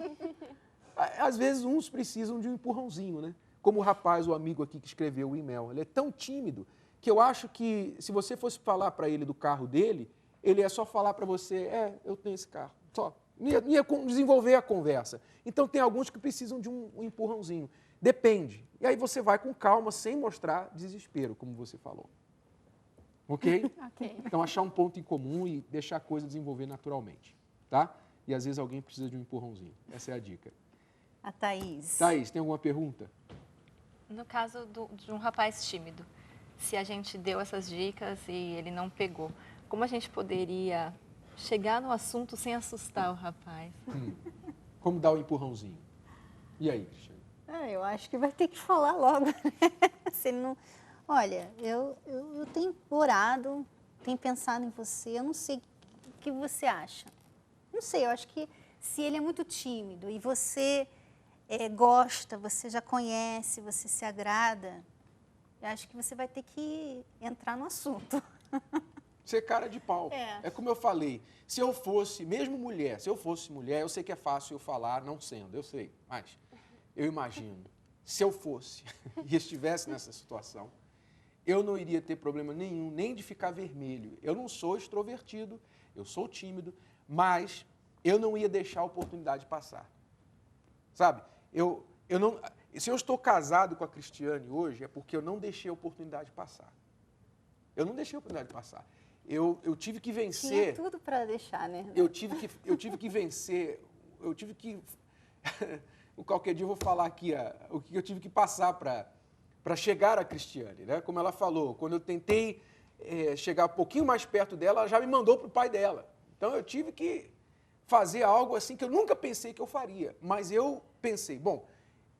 às vezes uns precisam de um empurrãozinho, né? Como o rapaz, o amigo aqui que escreveu o e-mail. Ele é tão tímido que eu acho que se você fosse falar para ele do carro dele, ele ia só falar para você, eu tenho esse carro, só. Ia desenvolver a conversa. Então tem alguns que precisam de um empurrãozinho. Depende. E aí você vai com calma, sem mostrar desespero, como você falou. Ok? Ok. Então achar um ponto em comum e deixar a coisa desenvolver naturalmente, tá? E às vezes alguém precisa de um empurrãozinho. Essa é a dica. A Thaís. Thaís, tem alguma pergunta? No caso de um rapaz tímido, se a gente deu essas dicas e ele não pegou, como a gente poderia chegar no assunto sem assustar o rapaz? Como dar o empurrãozinho? E aí, Cristiane? Eu acho que vai ter que falar logo. Se ele não... Olha, eu tenho orado, tenho pensado em você, eu não sei o que você acha. Não sei, eu acho que se ele é muito tímido e você gosta, você já conhece, você se agrada, eu acho que você vai ter que entrar no assunto. Ser cara de pau. É como eu falei, se eu fosse, mesmo mulher, se eu fosse mulher, eu sei que é fácil eu falar não sendo, eu sei, mas eu imagino, se eu fosse e estivesse nessa situação, eu não iria ter problema nenhum, nem de ficar vermelho. Eu não sou extrovertido, eu sou tímido, mas eu não ia deixar a oportunidade passar. Sabe? Se eu estou casado com a Cristiane hoje, é porque eu não deixei a oportunidade passar. Eu não deixei a oportunidade passar. Eu tive que vencer... Tinha tudo para deixar, né? Eu tive que vencer, qualquer dia eu vou falar aqui o que eu tive que passar para chegar a Cristiane, né? Como ela falou, quando eu tentei chegar um pouquinho mais perto dela, ela já me mandou para o pai dela. Então eu tive que fazer algo assim que eu nunca pensei que eu faria. Mas eu pensei, bom,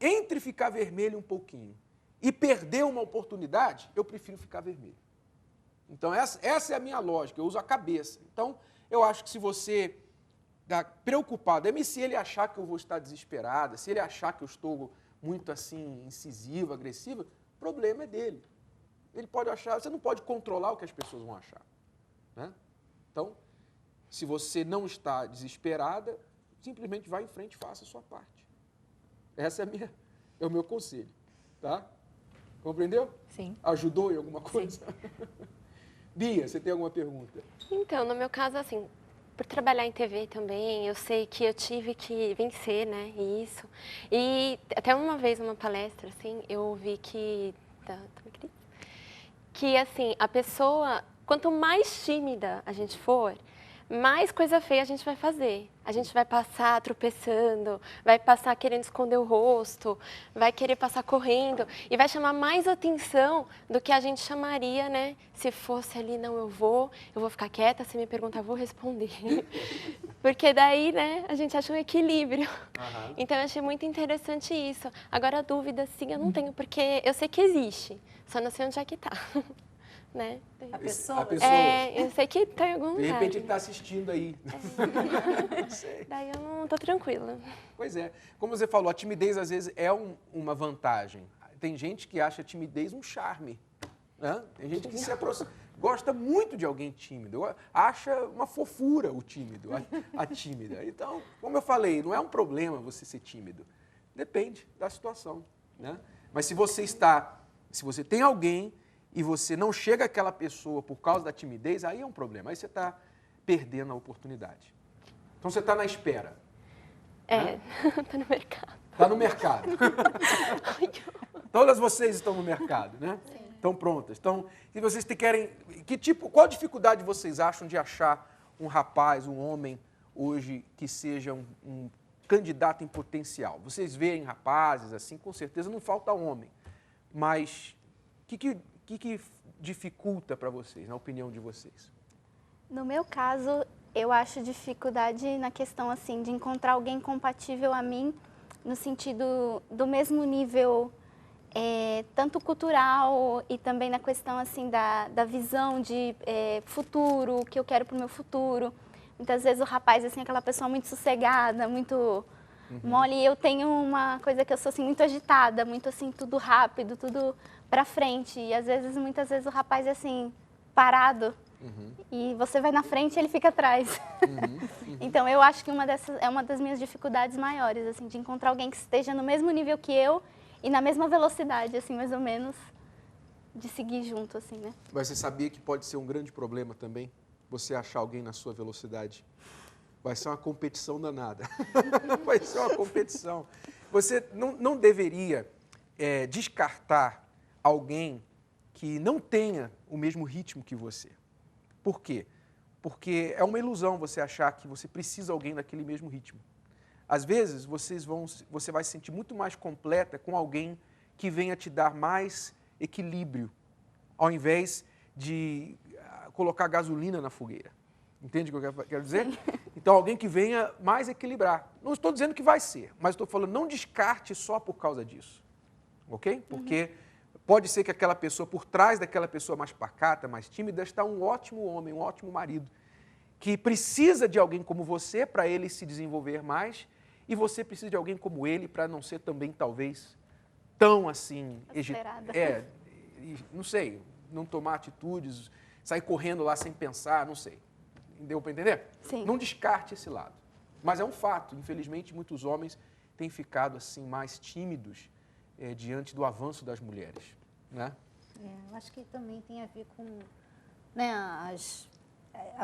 entre ficar vermelho um pouquinho e perder uma oportunidade, eu prefiro ficar vermelho. Então essa é a minha lógica, eu uso a cabeça. Então eu acho que se você está preocupado, se ele achar que eu vou estar desesperada, se ele achar que eu estou muito assim, incisiva, agressiva, o problema é dele. Ele pode achar, você não pode controlar o que as pessoas vão achar, né? Então, se você não está desesperada, simplesmente vá em frente e faça a sua parte. Esse é o meu conselho, tá? Compreendeu? Sim. Ajudou em alguma coisa? Bia, você tem alguma pergunta? Então, no meu caso, assim, por trabalhar em TV também, eu sei que eu tive que vencer, né, isso. E até uma vez, numa palestra, assim, eu ouvi que assim, a pessoa, quanto mais tímida a gente for, mais coisa feia a gente vai fazer. A gente vai passar tropeçando, vai passar querendo esconder o rosto, vai querer passar correndo e vai chamar mais atenção do que a gente chamaria, né? Se fosse ali, não, eu vou ficar quieta, se me perguntar, eu vou responder. Porque daí, né, a gente acha um equilíbrio. Uhum. Então, eu achei muito interessante isso. Agora, a dúvida, sim, eu não tenho, porque eu sei que existe, só não sei onde é que tá. Né? A pessoa? Eu sei que está em algum lugar. De repente ele está assistindo aí. Não sei. Daí eu não estou tranquila. Pois é. Como você falou, a timidez às vezes é uma vantagem. Tem gente que acha a timidez um charme, né? Tem gente que gosta muito de alguém tímido, acha uma fofura o tímido, a tímida. Então, como eu falei, não é um problema você ser tímido. Depende da situação, né? Mas se você tem alguém e você não chega àquela pessoa por causa da timidez, aí é um problema. Aí você está perdendo a oportunidade. Então você está na espera. Né? Está no mercado. Está no mercado. Todas vocês estão no mercado, né? Sim. Estão prontas. Então, se vocês querem... qual dificuldade vocês acham de achar um rapaz, um homem, hoje, que seja um candidato em potencial? Vocês veem rapazes assim, com certeza não falta homem. Mas o que dificulta para vocês, na opinião de vocês? No meu caso, eu acho dificuldade na questão assim, de encontrar alguém compatível a mim, no sentido do mesmo nível, tanto cultural e também na questão assim, da visão de futuro, o que eu quero para o meu futuro. Muitas vezes o rapaz assim, é aquela pessoa muito sossegada, muito mole, e eu tenho uma coisa que eu sou assim, muito agitada, muito assim, tudo rápido, tudo para frente. E às vezes, muitas vezes o rapaz é assim, parado. E você vai na frente e ele fica atrás. Então, eu acho que é uma das minhas dificuldades maiores, assim, de encontrar alguém que esteja no mesmo nível que eu e na mesma velocidade, assim, mais ou menos, de seguir junto, assim, né? Mas você sabia que pode ser um grande problema também? Você achar alguém na sua velocidade? Vai ser uma competição danada. Vai ser uma competição. Você não deveria descartar alguém que não tenha o mesmo ritmo que você. Por quê? Porque é uma ilusão você achar que você precisa de alguém daquele mesmo ritmo. Às vezes, você vai se sentir muito mais completa com alguém que venha te dar mais equilíbrio, ao invés de colocar gasolina na fogueira. Entende o que eu quero dizer? Então, alguém que venha mais equilibrar. Não estou dizendo que vai ser, mas estou falando, não descarte só por causa disso. Ok? Porque pode ser que aquela pessoa, por trás daquela pessoa mais pacata, mais tímida, está um ótimo homem, um ótimo marido, que precisa de alguém como você para ele se desenvolver mais, e você precisa de alguém como ele para não ser também, talvez, tão assim... não sei, não tomar atitudes, sair correndo lá sem pensar, não sei. Deu para entender? Sim. Não descarte esse lado. Mas é um fato, infelizmente, muitos homens têm ficado assim mais tímidos diante do avanço das mulheres, né? Eu acho que também tem a ver com, né,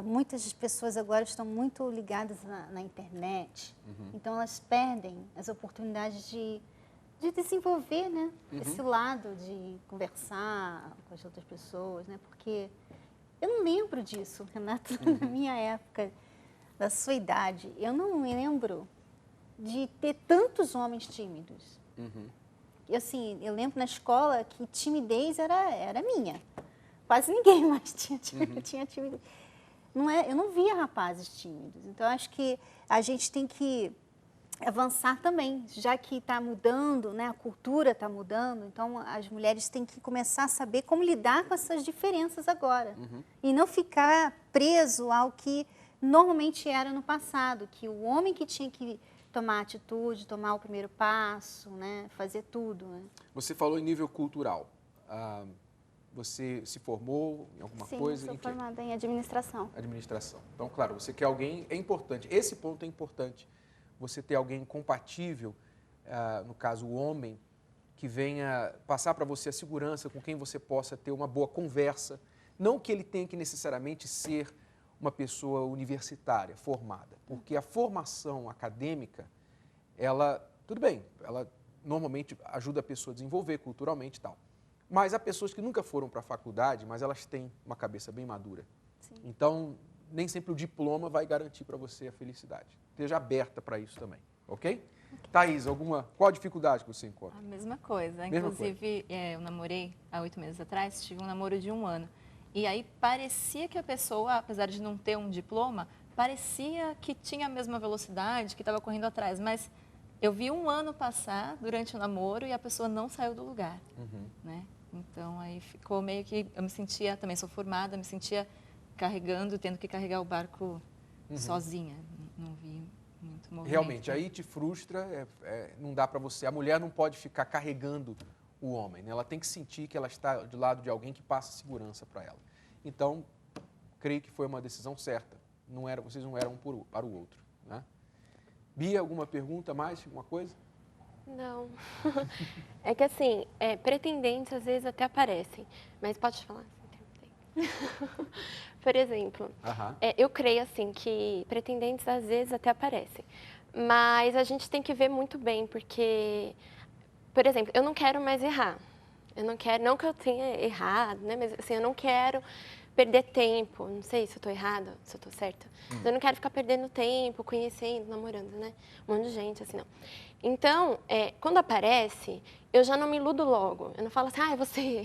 muitas pessoas agora estão muito ligadas na internet, então elas perdem as oportunidades de desenvolver, né, esse lado de conversar com as outras pessoas, né, porque eu não lembro disso, Renato, na minha época, da sua idade, eu não me lembro de ter tantos homens tímidos. E, assim, eu lembro na escola que timidez era minha. Quase ninguém mais tinha timidez. Eu não via rapazes tímidos. Então, acho que a gente tem que avançar também, já que está mudando, né, a cultura está mudando, então as mulheres têm que começar a saber como lidar com essas diferenças agora. E não ficar preso ao que normalmente era no passado, que o homem que tinha que tomar atitude, tomar o primeiro passo, né, fazer tudo. Né? Você falou em nível cultural. Você se formou em alguma coisa? Sim, sou formada em administração. Administração. Então, claro, você quer alguém, é importante, esse ponto é importante, você ter alguém compatível, no caso o homem, que venha passar para você a segurança, com quem você possa ter uma boa conversa. Não que ele tenha que necessariamente ser uma pessoa universitária, formada, porque a formação acadêmica, tudo bem, ela normalmente ajuda a pessoa a desenvolver culturalmente e tal. Mas há pessoas que nunca foram para a faculdade, mas elas têm uma cabeça bem madura. Sim. Então, nem sempre o diploma vai garantir para você a felicidade. Esteja aberta para isso também, ok? Thaís, qual a dificuldade que você encontra? A mesma coisa. Inclusive, eu namorei há 8 meses atrás, tive um namoro de 1 ano. E aí parecia que a pessoa, apesar de não ter um diploma, parecia que tinha a mesma velocidade, que estava correndo atrás. Mas eu vi 1 ano passar durante o namoro e a pessoa não saiu do lugar. Né? Então, aí ficou meio que... Eu me sentia, também sou formada, me sentia tendo que carregar o barco sozinha. Não vi muito movimento. Realmente, aí te frustra, não dá para você... A mulher não pode ficar carregando o homem, né? Ela tem que sentir que ela está do lado de alguém que passa segurança para ela. Então, creio que foi uma decisão certa. Vocês não eram um para o outro, né? Bia, alguma pergunta mais? Alguma coisa? Não. É que assim, pretendentes às vezes até aparecem, mas pode falar? Por exemplo, eu creio assim que pretendentes às vezes até aparecem, mas a gente tem que ver muito bem, porque, por exemplo, eu não quero mais errar. Eu não quero, não que eu tenha errado, né? Mas assim, eu não quero perder tempo. Não sei se eu estou errada, se eu estou certa. Eu não quero ficar perdendo tempo, conhecendo, namorando, né? Um monte de gente, assim, não. Então, quando aparece, eu já não me iludo logo. Eu não falo assim, é você.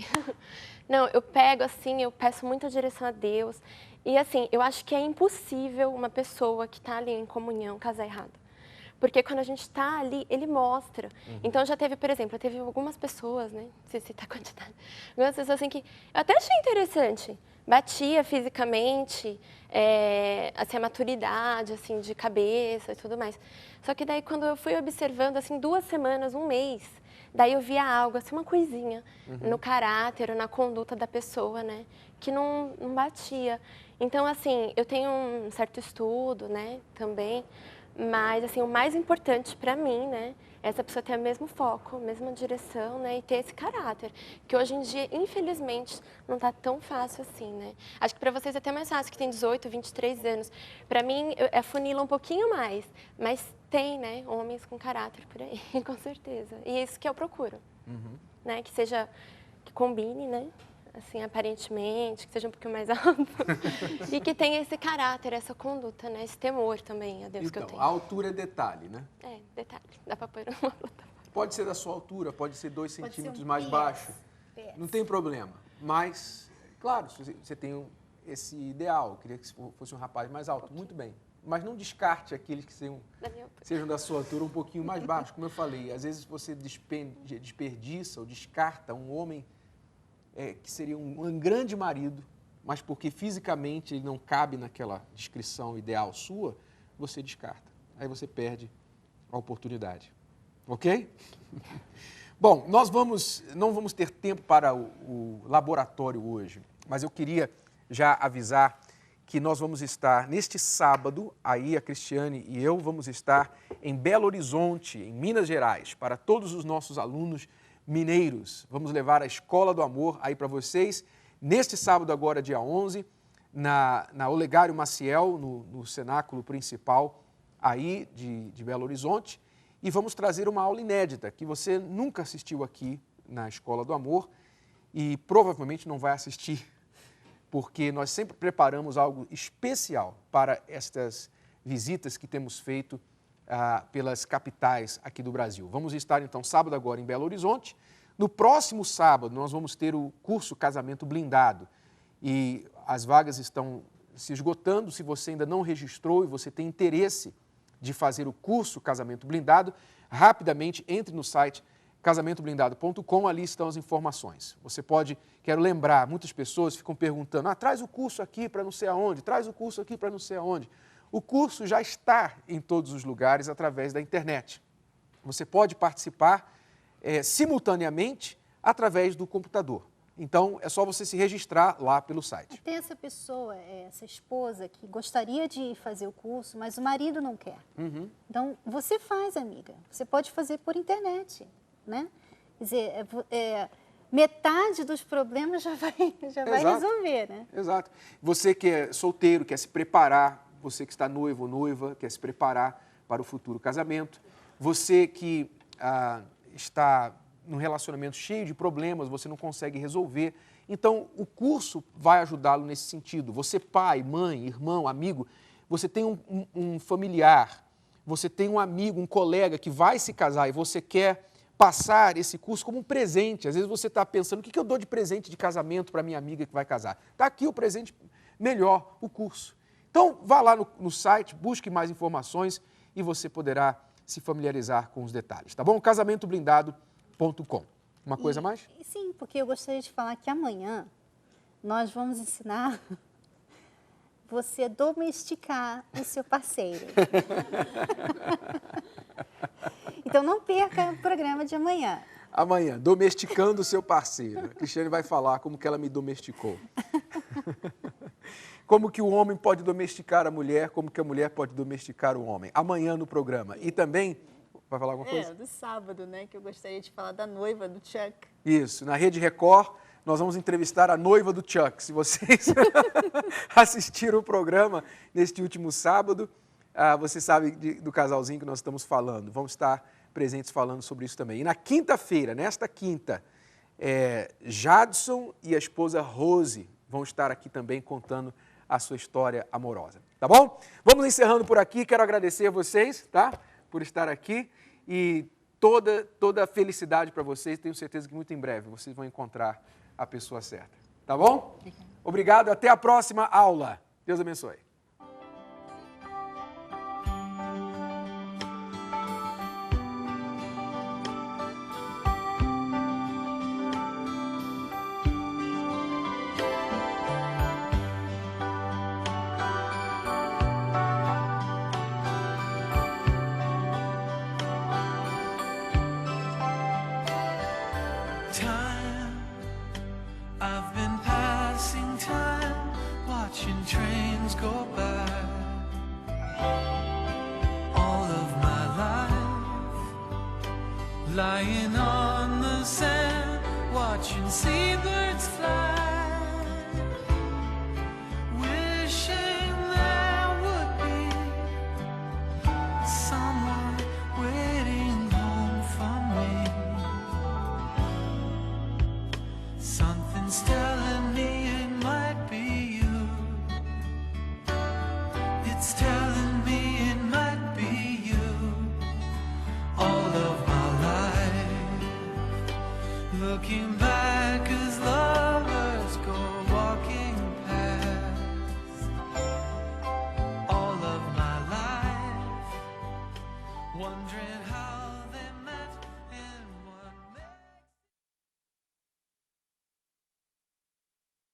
Não, eu pego assim, eu peço muita direção a Deus. E assim, eu acho que é impossível uma pessoa que está ali em comunhão casar errado. Porque quando a gente está ali, ele mostra. Então, já teve, por exemplo, teve algumas pessoas, né? Não sei se está quantidade. Algumas pessoas assim que eu até achei interessante. Batia fisicamente, assim, a maturidade, assim, de cabeça e tudo mais. Só que daí, quando eu fui observando, assim, 2 semanas, 1 mês, daí eu via algo, assim, uma coisinha no caráter ou na conduta da pessoa, né, que não batia. Então, assim, eu tenho um certo estudo, né, também, mas, assim, o mais importante para mim, né, é essa pessoa ter o mesmo foco, a mesma direção, né, e ter esse caráter, que hoje em dia, infelizmente, não tá tão fácil assim, né. Acho que para vocês é até mais fácil, que tem 18, 23 anos. Para mim, funila um pouquinho mais, mas tem, né, homens com caráter por aí, com certeza. E é isso que eu procuro, né, que seja, que combine, né, assim, aparentemente, que seja um pouquinho mais alto e que tenha esse caráter, essa conduta, né, esse temor também a Deus que eu tenho. A altura é detalhe, né? É, detalhe. Dá para pôr uma plataforma. Pode ser da sua altura, pode ser 2 centímetros um mais PS. baixo. Não tem problema. Mas, claro, você tem esse ideal, eu queria que fosse um rapaz mais alto, muito bem. Mas não descarte aqueles que sejam da sua altura um pouquinho mais baixos. Como eu falei, às vezes você desperdiça ou descarta um homem que seria um grande marido, mas porque fisicamente ele não cabe naquela descrição ideal sua, você descarta. Aí você perde a oportunidade. Ok? Bom, nós não vamos ter tempo para o laboratório hoje, mas eu queria já avisar que nós vamos estar neste sábado, aí a Cristiane e eu vamos estar em Belo Horizonte, em Minas Gerais, para todos os nossos alunos mineiros. Vamos levar a Escola do Amor aí para vocês, neste sábado agora, dia 11, na Olegário Maciel, no cenáculo principal aí de Belo Horizonte, e vamos trazer uma aula inédita, que você nunca assistiu aqui na Escola do Amor e provavelmente não vai assistir, porque nós sempre preparamos algo especial para estas visitas que temos feito pelas capitais aqui do Brasil. Vamos estar, então, sábado agora em Belo Horizonte. No próximo sábado, nós vamos ter o curso Casamento Blindado. E as vagas estão se esgotando. Se você ainda não registrou e você tem interesse de fazer o curso Casamento Blindado, rapidamente entre no site casamentoblindado.com, ali estão as informações. Você pode, quero lembrar, muitas pessoas ficam perguntando, traz o curso aqui para não sei aonde, traz o curso aqui para não sei aonde. O curso já está em todos os lugares através da internet. Você pode participar simultaneamente através do computador. Então, é só você se registrar lá pelo site. Tem essa pessoa, essa esposa, que gostaria de fazer o curso, mas o marido não quer. Então, você faz, amiga. Você pode fazer por internet, né? Quer dizer, metade dos problemas já vai resolver, né? Exato. Você que é solteiro, quer se preparar, você que está noivo ou noiva, quer se preparar para o futuro casamento, você que está num relacionamento cheio de problemas, você não consegue resolver, então o curso vai ajudá-lo nesse sentido. Você, pai, mãe, irmão, amigo, você tem um familiar, você tem um amigo, um colega que vai se casar e você quer passar esse curso como um presente. Às vezes você está pensando, o que eu dou de presente de casamento para minha amiga que vai casar? Está aqui o presente melhor, o curso. Então, vá lá no site, busque mais informações e você poderá se familiarizar com os detalhes, tá bom? Casamentoblindado.com. Uma coisa a mais? Sim, porque eu gostaria de falar que amanhã nós vamos ensinar você a domesticar o seu parceiro. Então, não perca o programa de amanhã. Amanhã, domesticando o seu parceiro. A Cristiane vai falar como que ela me domesticou. Como que o homem pode domesticar a mulher, como que a mulher pode domesticar o homem. Amanhã no programa. E também, vai falar alguma coisa? Do sábado, né, que eu gostaria de falar da noiva do Chuck. Isso, na Rede Record, nós vamos entrevistar a noiva do Chuck. Se vocês assistiram o programa neste último sábado, você sabe do casalzinho que nós estamos falando. Vamos estar presentes falando sobre isso também. E na quinta-feira, nesta quinta, Jadson e a esposa Rose vão estar aqui também contando a sua história amorosa, tá bom? Vamos encerrando por aqui, quero agradecer a vocês, tá? Por estar aqui e toda a felicidade para vocês, tenho certeza que muito em breve vocês vão encontrar a pessoa certa, tá bom? Obrigado, até a próxima aula. Deus abençoe. lying on the sand, watching seabirds fly.